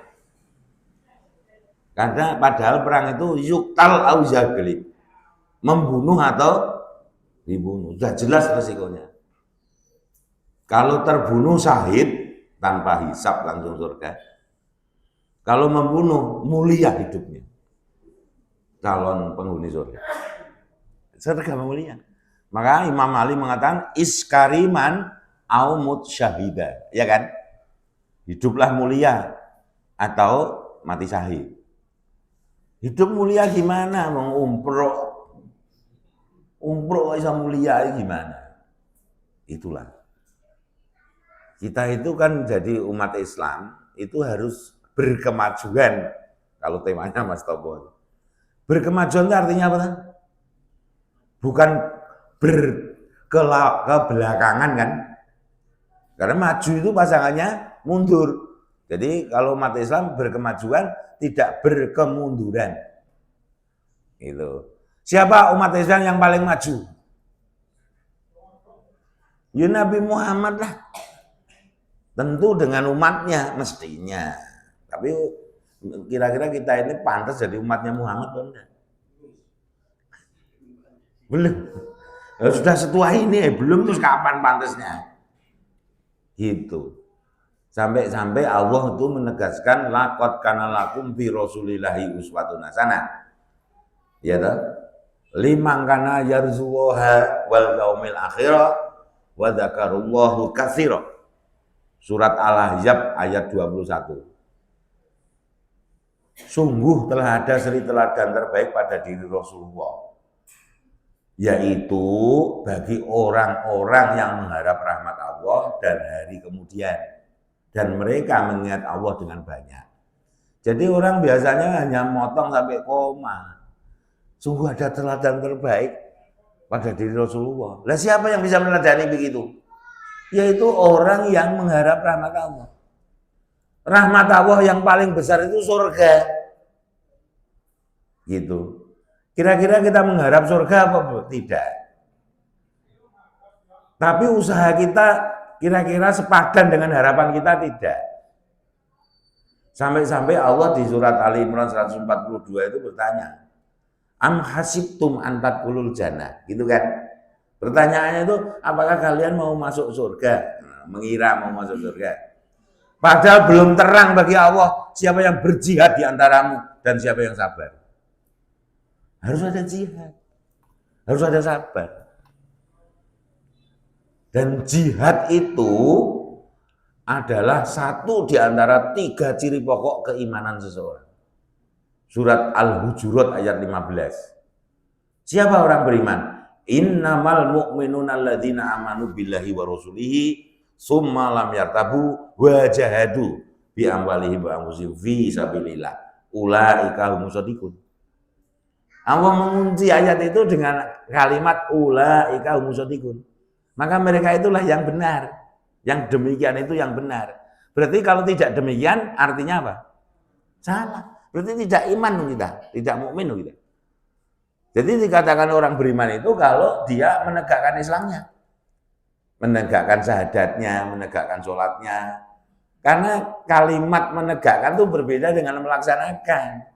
A: Karena padahal perang itu yuktal au zaglib. Membunuh atau dibunuh. Sudah jelas resikonya. Kalau terbunuh syahid tanpa hisab langsung surga. Kalau membunuh mulia hidupnya. Calon penghuni surga. Surga mulia. Maka Imam Ali mengatakan iskariman au mut syahida, ya kan? Hiduplah mulia atau mati syahid. Hidup mulia gimana? Umroh bisa mulia gimana? Itulah. Kita itu kan jadi umat Islam itu harus berkemajuan. Kalau temanya Mas Topo. Berkemajuan itu artinya apa? Bukan kebelakangan kan? Karena maju itu pasangannya mundur. Jadi kalau umat Islam berkemajuan tidak berkemunduran. Itu. Siapa umat Islam yang paling maju? Ya Nabi Muhammad lah. Tentu dengan umatnya mestinya. Tapi kira-kira kita ini pantas jadi umatnya Muhammad atau enggak? Belum. Ya, sudah setua ini belum, terus kapan pantasnya? Gitu. Sampai Allah itu menegaskan laqad kana lakum fi rasulillahi uswatun hasanah. Ya toh? Liman kana yarzuha wal yaumil akhir wa dzakarallahu katsira. Surat Al-Ahzab ayat 21. Sungguh telah ada suri teladan terbaik pada diri Rasulullah, yaitu bagi orang-orang yang mengharap rahmat Allah dan hari kemudian, dan mereka mengingat Allah dengan banyak. Jadi orang biasanya hanya motong sampai koma. Sungguh ada teladan terbaik pada diri Rasulullah. Lah siapa yang bisa meneladani begitu? Yaitu orang yang mengharap rahmat Allah. Rahmat Allah yang paling besar itu surga. Gitu. Kira-kira kita mengharap surga apa? Tidak. Tapi usaha kita kira-kira sepadan dengan harapan kita tidak. Sampai-sampai Allah di surat Ali Imran 142 itu bertanya, am hasibtum an tadkhulul jannah, gitu kan? Pertanyaannya itu, apakah kalian mau masuk surga? Nah, mengira mau masuk surga. Padahal belum terang bagi Allah siapa yang berjihad di antaramu dan siapa yang sabar. Harus ada jihad. Harus ada sabar. Dan jihad itu adalah satu di antara 3 ciri pokok keimanan seseorang. Surat Al-Hujurat ayat 15. Siapa orang beriman? Innamal mu'minuna alladzina amanu billahi wa rasulihi summa lam yartabu wa jahadu bi amwalihim wa anfusihim fi sabilillah ulaika humus shadiqun. Allah mengunci ayat itu dengan kalimat ulaika humus shadiqun. Maka mereka itulah yang benar. Yang demikian itu yang benar. Berarti kalau tidak demikian artinya apa? Salah. Berarti tidak iman kita, tidak mukmin kita. Jadi dikatakan orang beriman itu kalau dia menegakkan Islamnya, menegakkan syahadatnya, menegakkan sholatnya. Karena kalimat menegakkan itu berbeda dengan melaksanakan.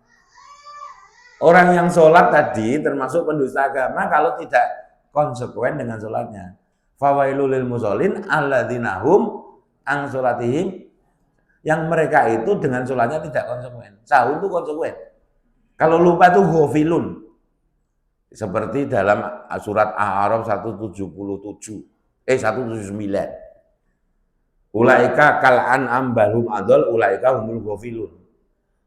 A: Orang yang sholat tadi termasuk pendusta agama kalau tidak konsekuen dengan sholatnya. Fawailul lil musholin alladzina hum an sholatihim, yang mereka itu dengan sholatnya tidak konsekuen. Sahur itu konsekuen. Kalau lupa itu ghafilun. Seperti dalam surat Al-A'raf 179. Ulaika kal an'am balhum adol ulaika humul ghafilun.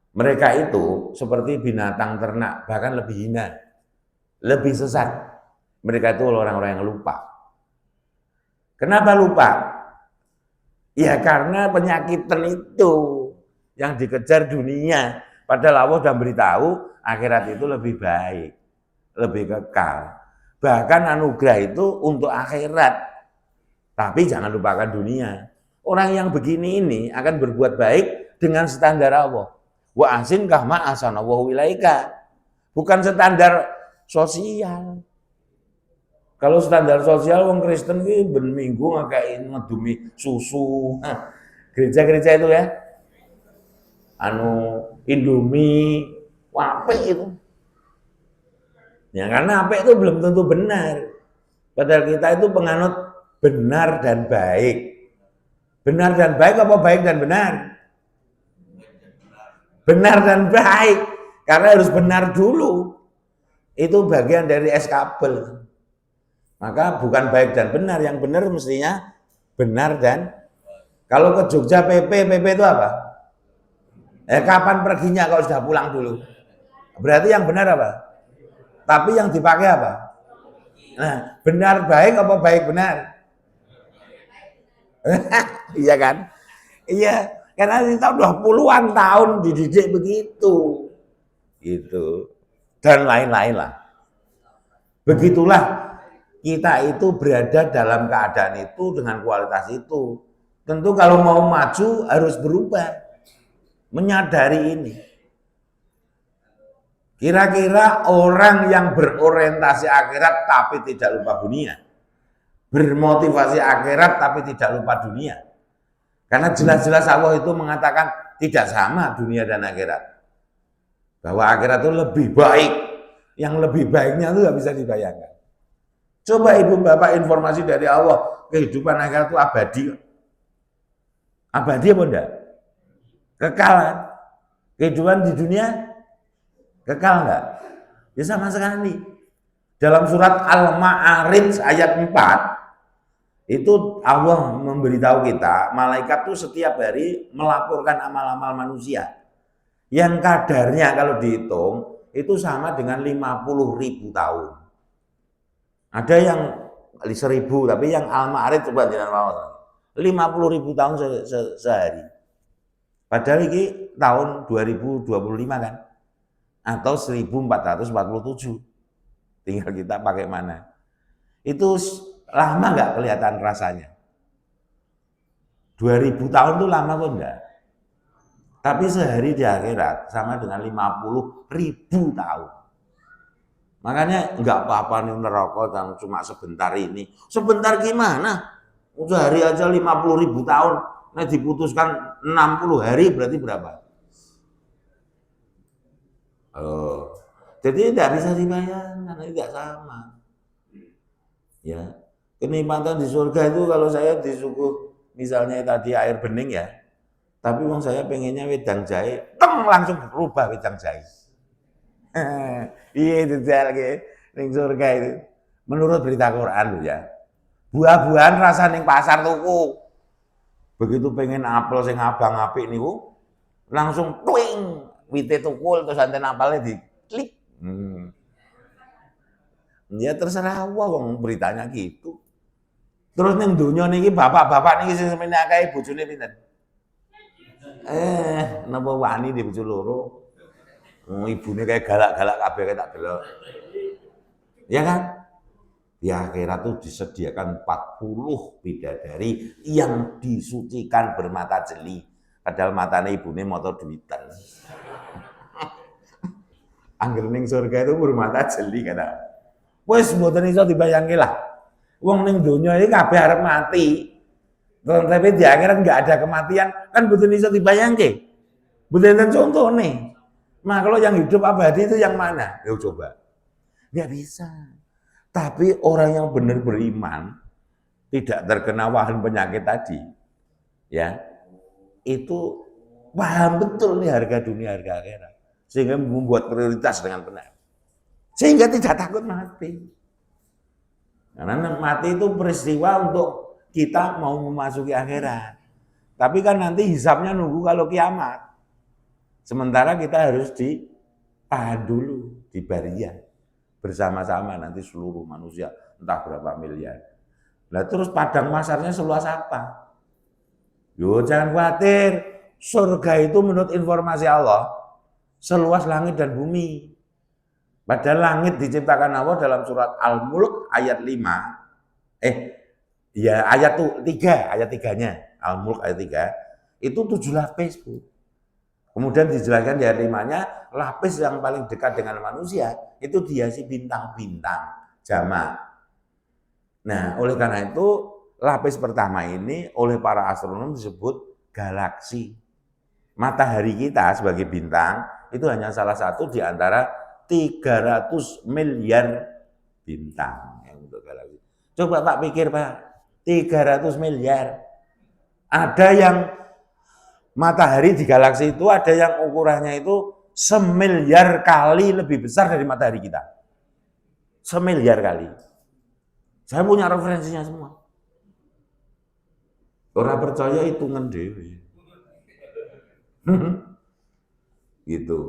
A: Mereka itu seperti binatang ternak, bahkan lebih hina, lebih sesat. Mereka itu orang-orang yang lupa. Kenapa lupa? Ya karena penyakitan itu yang dikejar dunia. Padahal Allah sudah beritahu akhirat itu lebih baik, lebih kekal. Bahkan anugerah itu untuk akhirat. Tapi jangan lupakan dunia. Orang yang begini ini akan berbuat baik dengan standar Allah. Wa ahsin kama ahsanallahu ilaika. Bukan standar sosial. Kalau standar sosial wong Kristen ki ben minggu ngakei ngedumi susu. Gereja-gereja itu ya. Indomie, apik itu. Ya karena apik itu belum tentu benar. Padahal kita itu penganut benar dan baik. Benar dan baik apa baik dan benar? Benar dan baik. Karena harus benar dulu. Itu bagian dari eskabel. Maka bukan baik dan benar, yang benar mestinya benar dan kalau ke Jogja PP itu apa? Kapan perginya kalau sudah pulang dulu? Berarti yang benar apa? Tapi yang dipakai apa? Nah, benar baik apa baik benar? Iya kan? Iya, karena kita udah puluhan tahun dididik begitu. Gitu. Dan lain-lain lah. Begitulah kita itu berada dalam keadaan itu dengan kualitas itu. Tentu kalau mau maju harus berubah. Menyadari ini. Kira-kira orang yang berorientasi akhirat tapi tidak lupa dunia. Bermotivasi akhirat tapi tidak lupa dunia. Karena jelas-jelas Allah itu mengatakan tidak sama dunia dan akhirat. Bahwa akhirat itu lebih baik. Yang lebih baiknya itu nggak bisa dibayangkan. Coba ibu bapak informasi dari Allah, kehidupan akhirat itu abadi. Abadi apa enggak? Kekal kan? Kehidupan di dunia kekal enggak? Ya sama sekali. Dalam surat Al-Ma'arij ayat 4, itu Allah memberitahu kita, malaikat itu setiap hari melaporkan amal-amal manusia. Yang kadarnya kalau dihitung, itu sama dengan 50.000 tahun. Ada yang 1.000, tapi yang Al-Ma'arij coba jangan mau 50.000 tahun sehari. Padahal ini tahun 2025 kan, atau 1447. Tinggal kita pakai mana. Itu lama nggak kelihatan rasanya? 2000 tahun itu lama kok enggak? Tapi sehari di akhirat sama dengan 50.000 tahun. Makanya enggak apa-apa nih neraka yang cuma sebentar ini. Sebentar gimana? Sehari aja 50.000 tahun. Nah diputuskan 60 hari berarti berapa? Jadi tidak bisa dibayangkan, tidak sama. Ya, kenikmatan di surga itu kalau saya disuguh misalnya tadi air bening ya, tapi wong saya pengennya wedang jahe, langsung berubah wedang jahe. Iya itu lagi ning surga itu. Menurut berita Quran ya. Buah-buahan rasa ning pasar tuku. Begitu pengen apel sing abang apik niku, langsung twing, wite tukul terus anten apelnya diklik. Ya terserah wong beritanya gitu. Terus ning donya niki bapak-bapak niki sing semene akeh bojone pinten? Napa wani di bojo loro? Ibune kayak galak-galak kabeh kayak tak delok. Ya kan? Di akhirat itu disediakan 40 bidadari yang disucikan bermata jeli. Padahal matanya ibune motor duitan. Angger ning surga itu bermata jeli kata. Wis mboten iso dibayangke lah. Wong ning donya iki kabeh arep mati. Tapi di akhirat enggak ada kematian, kan mboten iso dibayangke. Mboten enten contone. Nah kalau yang hidup abadi itu yang mana? Yuk coba. Nggak bisa. Tapi orang yang benar beriman, tidak terkena wahan penyakit tadi, ya itu paham betul nih harga dunia, harga akhirat. Sehingga membuat prioritas dengan benar. Sehingga tidak takut mati. Karena mati itu peristiwa untuk kita mau memasuki akhirat. Tapi kan nanti hisabnya nunggu kalau kiamat. Sementara kita harus ditahan dulu, di baria. Bersama-sama nanti seluruh manusia, entah berapa miliar. Nah terus padang mahsyarnya seluas apa? Yo jangan khawatir, surga itu menurut informasi Allah, seluas langit dan bumi. Padahal langit diciptakan Allah dalam surat Al-Mulk ayat 5. Ayat 3, ayat 3-nya. Al-Mulk ayat 3 itu 7 lapis, Bu. Kemudian dijelaskan di ayat 5-nya, lapis yang paling dekat dengan manusia itu dihiasi bintang-bintang, jamak. Nah, oleh karena itu lapis pertama ini oleh para astronom disebut galaksi. Matahari kita sebagai bintang itu hanya salah satu di antara 300 miliar bintang yang untuk galaksi. Coba Pak pikir Pak, 300 miliar. Ada yang matahari di galaksi itu ada yang ukurannya itu semiliar kali lebih besar dari matahari kita. Semiliar kali. Saya punya referensinya semua. Orang percaya hitungan dewi. Gitu.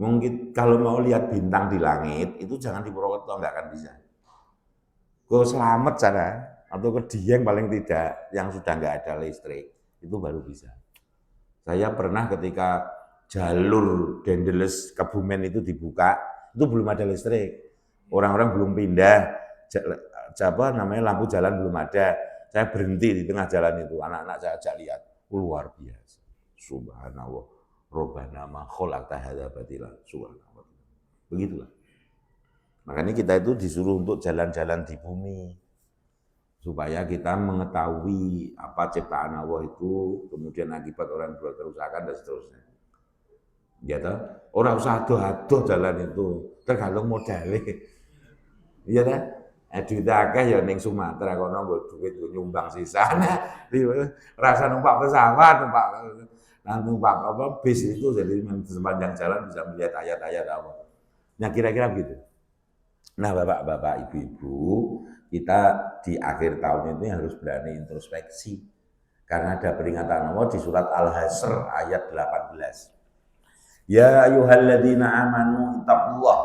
A: Mungkin kalau mau lihat bintang di langit itu jangan di Purwokerto, nggak akan bisa. Ke Slamet sana atau ke Dieng paling tidak yang sudah nggak ada listrik itu baru bisa. Saya pernah ketika jalur Dendeles Kebumen itu dibuka, itu belum ada listrik. Orang-orang belum pindah, lampu jalan belum ada. Saya berhenti di tengah jalan itu, anak-anak saya ajak lihat, luar biasa. Subhanallah, Robbana ma khalaqta hadza batila. Subhanallah. Begitulah. Makanya kita itu disuruh untuk jalan-jalan di bumi. Supaya kita mengetahui apa ciptaan Allah itu, kemudian akibat orang buat kerusakan dan seterusnya. Ya toh, orang usah adoh-adoh jalan itu, tergantung modalnya. Iya kan? Duit akeh ya ning Sumatera kono nggo duit nyumbang sisane. Rasa numpak pesawat, numpak bis itu jadi sepanjang jalan bisa melihat ayat-ayat Allah. Nah, kira-kira begitu. Nah, Bapak-bapak, Ibu-ibu, kita di akhir tahun ini harus berani introspeksi. Karena ada peringatan Allah di surat Al-Hasr ayat 18. Ya ayyuhalladzina amanu taqullah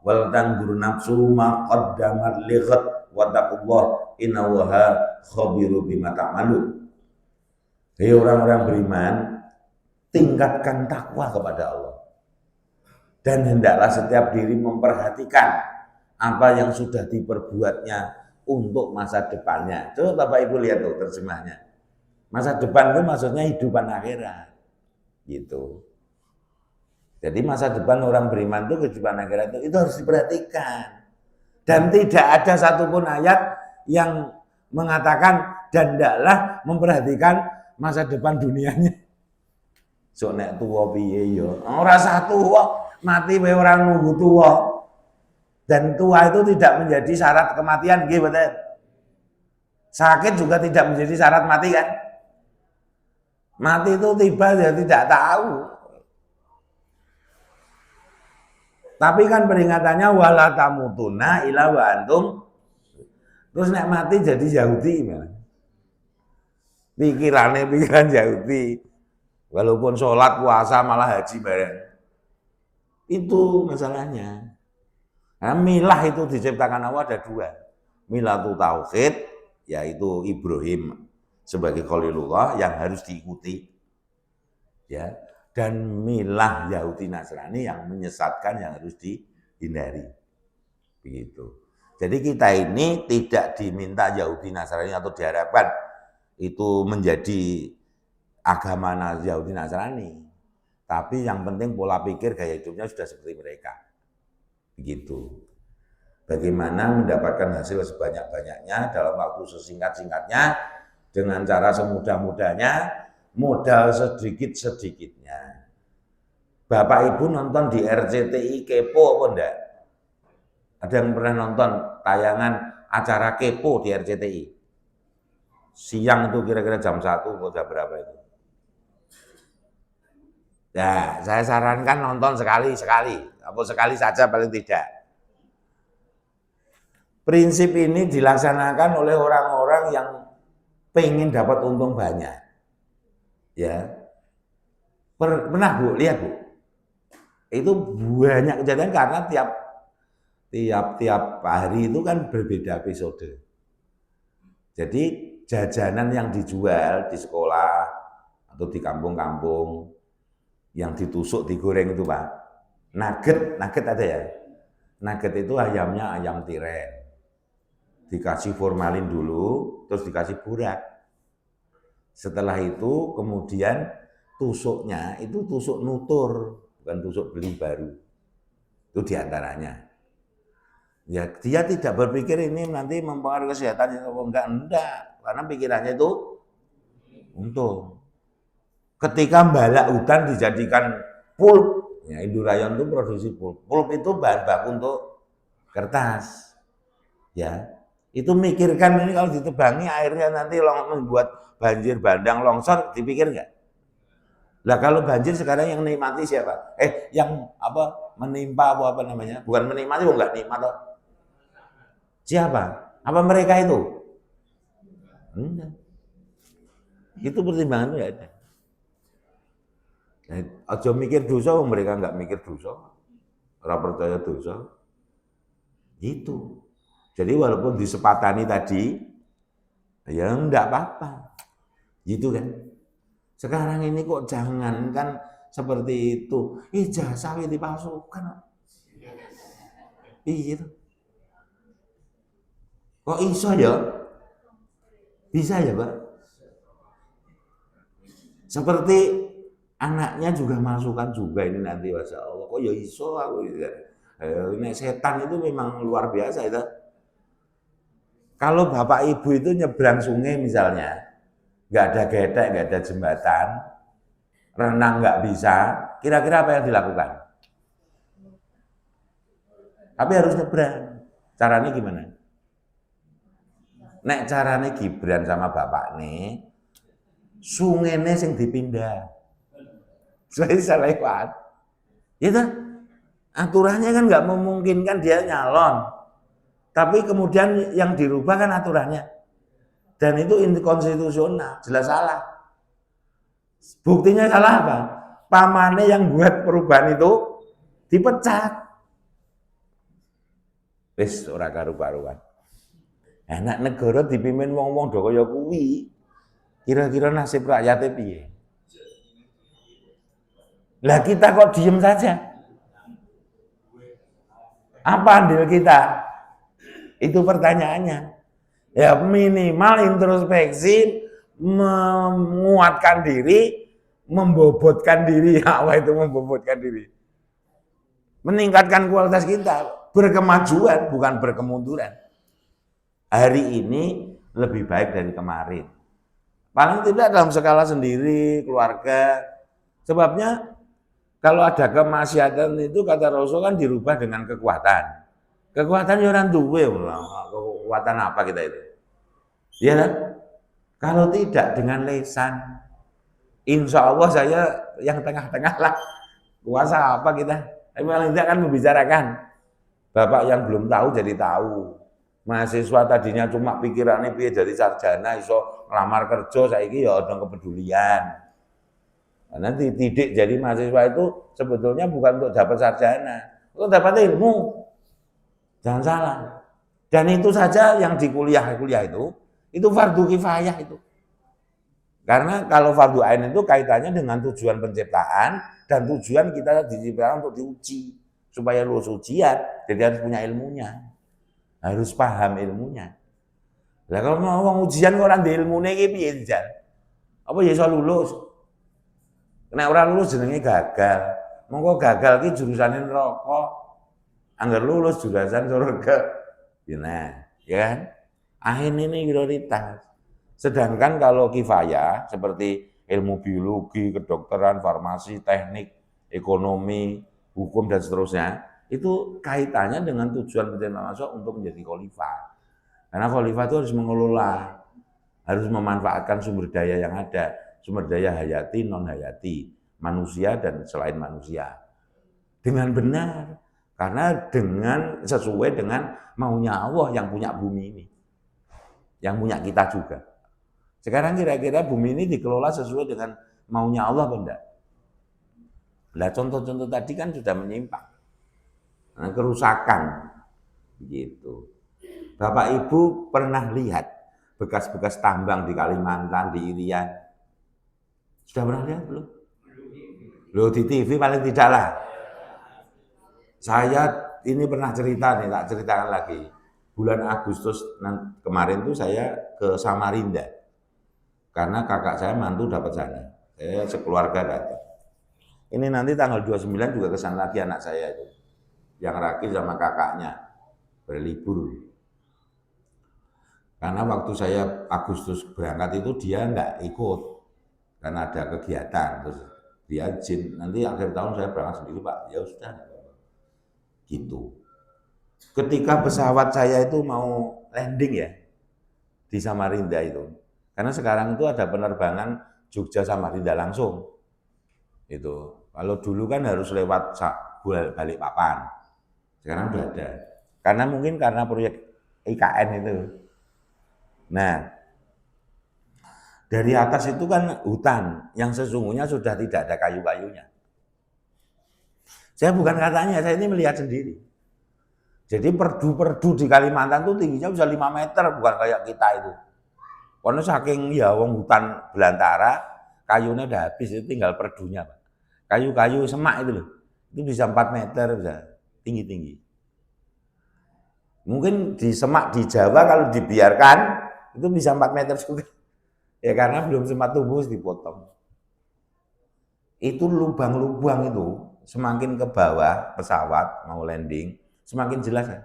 A: wal tanzur nafsum ma qaddamat lighad wa taqullah innallaha khabiru bima ta'malun. Hei orang-orang beriman, tingkatkan takwa kepada Allah. Dan hendaklah setiap diri memperhatikan apa yang sudah diperbuatnya untuk masa depannya. Coba Bapak Ibu lihat tuh terjemahnya. Masa depan itu maksudnya hidupan akhirat. Gitu. Jadi masa depan orang beriman itu kehidupan akhirat itu harus diperhatikan. Dan tidak ada satupun ayat yang mengatakan dan hendaklah memperhatikan masa depan dunianya. So nek tuwa piye ya? Ora sah tuwa, mati wae orang nunggu tuwa. Dan tua itu tidak menjadi syarat kematian, nggih betul. Sakit juga tidak menjadi syarat mati kan? Mati itu tiba ya tidak tahu. Tapi kan peringatannya wala tamutuna illa wa antum. Terus nek mati jadi Yahudi gimana? Pikiran Yahudi. Walaupun sholat, puasa, malah haji bareng. Itu masalahnya. Nah, milah itu diciptakan Allah ada dua. Milatu tauhid, yaitu Ibrahim sebagai Khalilullah yang harus diikuti. Ya. Dan milah Yahudi Nasrani yang menyesatkan yang harus dihindari. Begitu. Jadi kita ini tidak diminta Yahudi Nasrani atau diharapkan itu menjadi agama Yahudi Nasrani. Tapi yang penting pola pikir gaya hidupnya sudah seperti mereka. Begitu. Bagaimana mendapatkan hasil sebanyak-banyaknya dalam waktu sesingkat-singkatnya dengan cara semudah-mudahnya, modal sedikit-sedikitnya. Bapak Ibu nonton di RCTI Kepo apa enggak? Ada yang pernah nonton tayangan acara Kepo di RCTI? Siang itu kira-kira jam 1 atau jam berapa itu? Ya, saya sarankan nonton sekali-sekali, atau sekali saja paling tidak. Prinsip ini dilaksanakan oleh orang-orang yang pengen dapat untung banyak. Ya, pernah Bu, lihat Bu, itu banyak kejadian karena tiap hari itu kan berbeda episode. Jadi jajanan yang dijual di sekolah atau di kampung-kampung yang ditusuk digoreng itu Pak, nugget ada ya. Nugget itu ayamnya ayam tiren, dikasih formalin dulu, terus dikasih burak. Setelah itu kemudian tusuknya itu tusuk nutur, bukan tusuk beli baru. Itu diantaranya. Ya, dia tidak berpikir ini nanti mempengaruhi kesehatan atau enggak, karena pikirannya itu untung. Ketika balak hutan dijadikan pulp, ya Indurayon itu produksi pulp. Pulp itu bahan baku untuk kertas. Ya, itu mikirkan ini kalau ditebangi airnya nanti membuat banjir bandang longsor, dipikir enggak? Lah kalau banjir sekarang yang nikmati siapa? Yang apa menimpa apa namanya? Bukan menikmati, enggak nikmat loh. Siapa? Apa mereka itu? Enggak. Itu pertimbangan itu ya ada. Nah, aja mikir dosa, mereka enggak mikir dosa. Orang percaya dosa. Itu. Jadi walaupun disepatani tadi, ya enggak apa-apa. Gitu kan. Sekarang ini kok jangan kan seperti itu. Ijazah dipalsukan. Iya. Kok iso ya? Bisa ya, Pak? Seperti anaknya juga masukkan juga ini nanti, Masya Allah. Kok ya iso aku gitu. Ini setan itu memang luar biasa itu. Kalau bapak ibu itu nyebrang sungai misalnya, nggak ada gedek, nggak ada jembatan, renang nggak bisa, kira-kira apa yang dilakukan? Tapi harus nyebrang. Caranya gimana? Nek carane Gibran sama bapak nih, sungainya sing dipindah. Saya bisa lewat. Itu aturannya kan nggak memungkinkan dia nyalon. Tapi kemudian yang dirubah kan aturannya. Dan itu inkonstitusional, jelas salah. Buktinya salah apa? Pamane yang buat perubahan itu dipecat. Wis ora karu-karuan. Enak negara dipimpin wong-wong do kaya kuwi. Kira-kira nasib rakyatnya piye? Lah kita kok diem saja? Apa andil kita? Itu pertanyaannya. Ya minimal introspeksi, menguatkan diri, membobotkan diri. Apa itu membobotkan diri? Meningkatkan kualitas kita, berkemajuan bukan berkemunduran. Hari ini lebih baik dari kemarin. Paling tidak dalam skala sendiri, keluarga. Sebabnya kalau ada kemaksiatan itu kata Rasul kan dirubah dengan kekuatan. Kekuatan ya orang duwe, kekuatan apa kita itu? Ya kan? Kalau tidak dengan lesan, insya Allah saya yang tengah-tengah lah. Kuasa apa kita? Tapi paling tidak kan membicarakan. Bapak yang belum tahu jadi tahu. Mahasiswa tadinya cuma pikirannya piye jadi sarjana, iso ngelamar kerja, saiki ya ada kepedulian. Nanti didik jadi mahasiswa itu sebetulnya bukan untuk dapat sarjana, untuk dapat ilmu. Jangan salah. Dan itu saja yang di kuliah-kuliah itu fardu kifayah itu. Karena kalau fardu ain itu kaitannya dengan tujuan penciptaan dan tujuan kita diciptakan untuk diuji. Supaya lulus ujian, jadi harus punya ilmunya. Harus paham ilmunya. Lah kalau mau ujian kok ora ndek ilmune iki piye jan? Apa ya iso lulus? Nek ora lulus jenenge gagal. Monggo gagal ki jurusane neraka. Angger lulus jurusan surga. Ya kan? Ain ini prioritas. Sedangkan kalau kifayah seperti ilmu biologi, kedokteran, farmasi, teknik, ekonomi, hukum dan seterusnya, itu kaitannya dengan tujuan Presiden Masuk untuk menjadi khalifah. Karena khalifah itu harus mengelola, harus memanfaatkan sumber daya yang ada, sumber daya hayati, non hayati, manusia dan selain manusia. Dengan benar, karena sesuai dengan maunya Allah yang punya bumi ini, yang punya kita juga. Sekarang kira-kira bumi ini dikelola sesuai dengan maunya Allah apa enggak? Nah, contoh-contoh tadi kan sudah menyimpang. Nah, kerusakan gitu. Bapak Ibu pernah lihat bekas-bekas tambang di Kalimantan, di Irian? Sudah pernah lihat belum? Loh, di TV paling tidak lah. Saya ini pernah cerita nih, tak ceritakan lagi. Bulan Agustus kemarin tuh saya ke Samarinda. Karena kakak saya mantu dapat sana. Saya sekeluarga datang. Ini nanti tanggal 29 juga ke sana lagi anak saya itu. Yang Raki sama kakaknya berlibur. Karena waktu saya Agustus berangkat itu dia enggak ikut. Karena ada kegiatan. Terus dia izin, nanti akhir tahun saya berangkat sendiri Pak. Ya sudah. Gitu. Ketika pesawat saya itu mau landing ya di Samarinda itu, karena sekarang itu ada penerbangan Jogja Samarinda langsung. Itu kalau dulu kan harus lewat Balikpapan, sekarang sudah ada. Karena mungkin karena proyek IKN itu. Nah, dari atas itu kan hutan yang sesungguhnya sudah tidak ada kayu-kayunya. Saya bukan katanya, saya ini melihat sendiri. Jadi perdu-perdu di Kalimantan itu tingginya bisa 5 meter, bukan kayak kita itu. Karena saking ya wong hutan belantara, kayunya udah habis, itu tinggal perdunya, Pak. Kayu-kayu semak itu loh, itu bisa 4 meter, bisa tinggi-tinggi. Mungkin di semak di Jawa kalau dibiarkan, itu bisa 4 meter juga. Ya karena belum sempat tumbuh, dipotong. Itu lubang-lubang itu, semakin ke bawah pesawat mau landing, semakin jelas kan?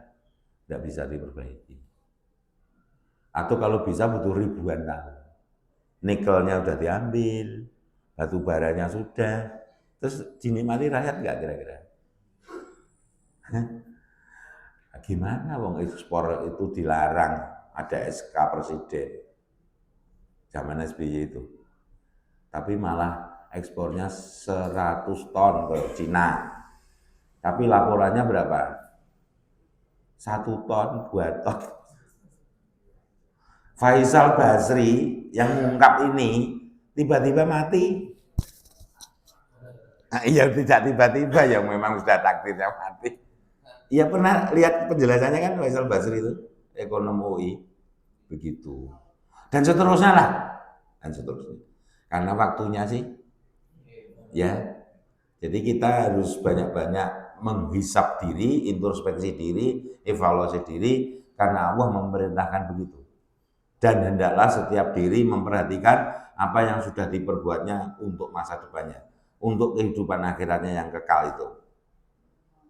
A: Tidak bisa diperbaiki. Atau kalau bisa butuh ribuan tahun. Nikelnya udah diambil, batu baranya sudah, terus dinikmati rakyat nggak kira-kira? Gimana wong ekspor itu dilarang, ada SK Presiden zaman SBY itu. Tapi malah ekspornya 100 ton ke Cina. Tapi laporannya berapa? 1 ton, 2 ton. Faisal Basri yang mengungkap ini tiba-tiba mati. Nah, iya tidak tiba-tiba, yang memang sudah takdirnya mati. Iya pernah lihat penjelasannya kan Faisal Basri itu, ekonom UI, begitu. Dan seterusnya lah, dan seterusnya. Karena waktunya sih, ya. Jadi kita harus banyak-banyak menghisap diri, introspeksi diri, evaluasi diri, karena Allah memerintahkan begitu. Dan hendaklah setiap diri memperhatikan apa yang sudah diperbuatnya untuk masa depannya, untuk kehidupan akhiratnya yang kekal itu.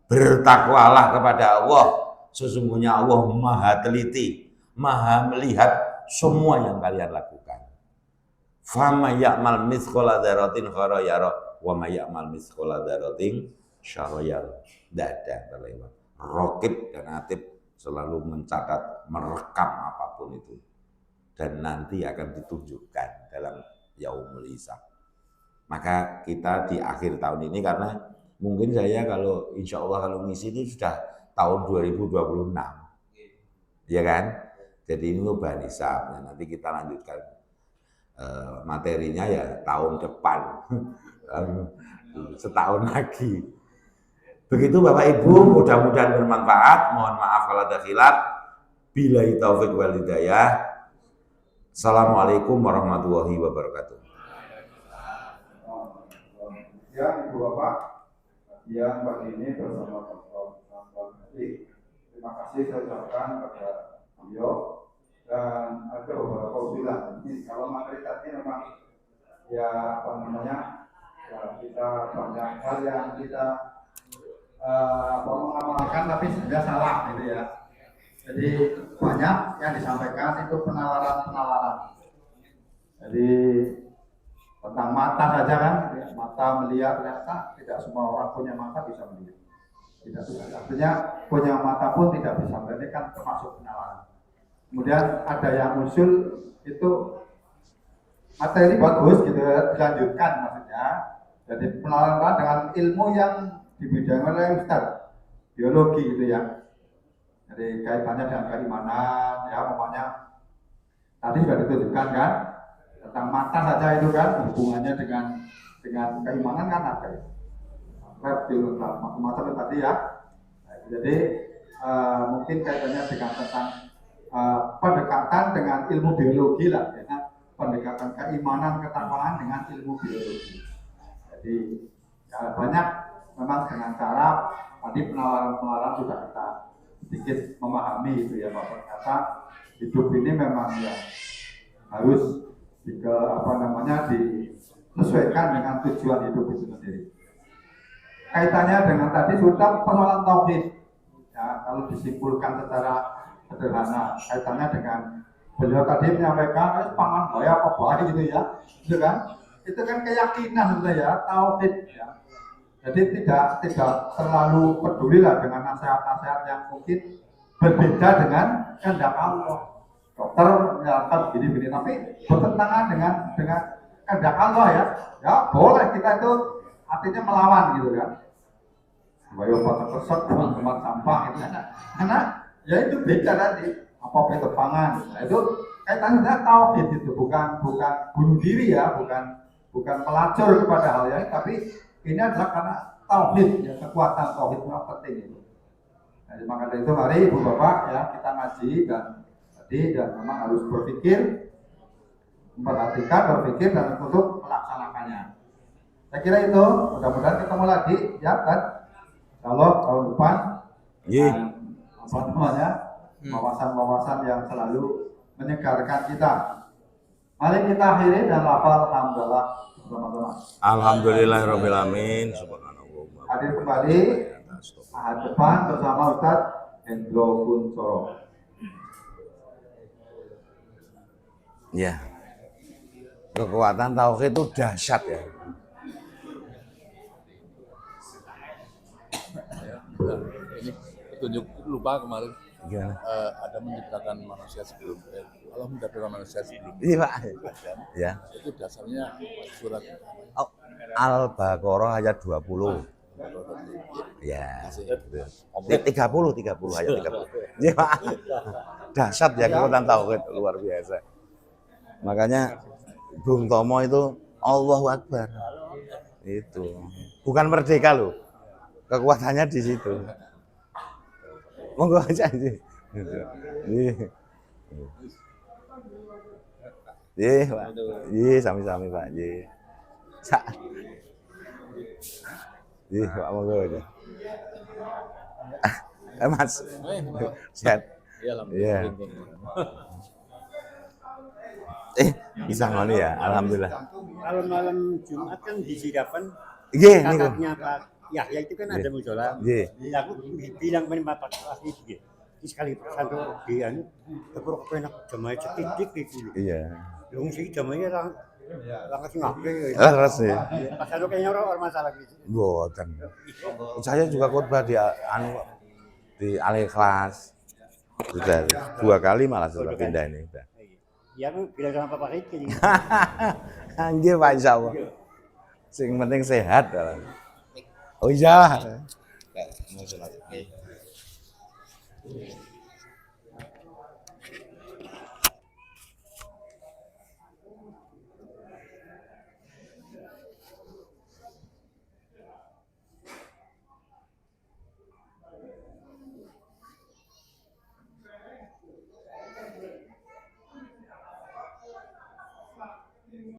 A: Bertakwalah kepada Allah, sesungguhnya Allah maha teliti, maha melihat semua yang kalian lakukan. Fama ya'mal mithqala dzarratin khairan yara wa may ya'mal mithqala dzarratin syarran yara. Tidak ada yang terlewat. Raqib dan Atid selalu mencatat, merekam apapun itu. Dan nanti akan ditunjukkan dalam yaumul hisab. Maka kita di akhir tahun ini, karena mungkin saya kalau insya Allah kalau ngisi itu sudah tahun 2026, ya kan? Jadi ini bahan hisab. Nah, nanti kita lanjutkan materinya ya tahun depan, setahun lagi. Begitu Bapak Ibu, mudah-mudahan bermanfaat. Mohon maaf kalau ada khilaf. Billahi taufik wal hidayah. Assalamualaikum warahmatullahi wabarakatuh.
B: Ya, Ibu Bapak, yang pagi ini bersama Dr. Nanti, terima kasih saya ucapkan kepada beliau, dan ada beberapa usulan. Ini kalau materi tadi memang ya apa namanya, ya, kita banyak hal yang kita mengamalkan tapi sudah salah gitu ya. Jadi banyak yang disampaikan itu penalaran. Jadi tentang mata saja kan, mata melihat, ternyata tidak semua orang punya mata bisa melihat. Tidak bisa. Artinya punya mata pun tidak bisa melihat, ini kan termasuk penalaran. Kemudian ada yang usul itu materi bagus gitu, dilanjutkan maksudnya. Jadi penalaran dengan ilmu yang dibidangi oleh Ustaz, biologi gitu ya. Jadi kaitannya dengan keimanan, ya umpamanya tadi sudah ditunjukkan kan tentang mata saja itu kan hubungannya dengan keimanan kan ada ya. Reptil macam-macam itu tadi ya. Nah, jadi mungkin kaitannya dengan tentang pendekatan dengan ilmu biologi lah, ya. Pendekatan keimanan ketakwaan dengan ilmu biologi. Jadi ya, banyak memang dengan cara tadi penalaran sudah kita sedikit memahami itu ya, bahwa ternyata hidup ini memang ya harus disesuaikan dengan tujuan hidup itu sendiri. Kaitannya dengan tadi sudah persoalan tauhid. Ya, kalau disimpulkan secara sederhana, kaitannya dengan beliau tadi menyampaikan pangan bahaya apa bahaya gitu ya, gitu kan? Itu kan keyakinan sudah ya, tauhid ya. Jadi tidak terlalu peduli lah dengan nasihat-nasihat yang mungkin berbeda dengan kehendak Allah. Dokter menyatakan begini-begini, tapi bertentangan dengan kehendak Allah ya. Ya boleh kita itu artinya melawan gitu kan. Supaya obat tersesat buang tempat sampah gitu kan. Karena ya itu beda tadi. Apa penerbangan. Nah itu kaitannya dengan tauhid itu, bukan bunuh diri ya, bukan pelacur kepada hal yang, tapi ini adalah karena tauhid ya, kekuatan tauhid yang penting itu. Jadi maka dari itu mari Ibu Bapak ya kita ngaji dan memang harus berpikir, memperhatikan, berpikir dan untuk melaksanakannya. Saya kira itu, mudah-mudahan ketemu lagi ya kan. Kalau tahun depan wawasan-wawasan yang selalu menyegarkan kita. Mari kita akhiri dan lafal alhamdulillah teman-teman.
A: Alhamdulillahirabbil alamin. Subhanallah.
B: Hadir kembali ahad depan bersama Ustaz Hendro Kuncoro.
A: Ya. Kekuatan tauhid itu dahsyat ya.
C: Ini petunjuk lupa kemarin.
A: Gimana?
C: Ada menciptakan manusia sebelum Allah menciptakan manusia sebelum.
A: Iya Pak. Ya.
C: Itu dasarnya surat
A: Al-Baqarah ayat 20. Ya. 30 ayat 30. Iya Pak. Dahsyat ya kekuatan tauhid, luar biasa. Makanya Bung Tomo itu Allahu Akbar. Itu. Bukan merdeka loh. Kekuatannya di situ. Monggo aja sih. Iya, Pak. Iya, sami-sami Pak. Iya. Iya, Pak monggo aja. Mas. Sehat. Iya. Bisa ngono ya, alhamdulillah.
D: Kalau malam Jumat kan disirapan.
A: Nggih, niku.
D: Kakaknya Pak Yahya itu kan ada musola.
A: Nggih.
D: Aku bilang kepada Pak Asli dia. Sekali satu dia tepuk penak jamaah cetik gitu.
A: Iya.
D: Wong sing jamaah langsung ngake.
A: Leres ya.
D: Pas ada kayaknya orang masalah gitu.
A: Mboten. Saya juga khotbah di Al-Ikhlas. Sudah 2 kali malah sudah pindah ini.
D: Ya aku bilang sama Pak Riki.
A: Nggih Pak insyaallah. Sing penting sehat. Oh iya. Mau sholat.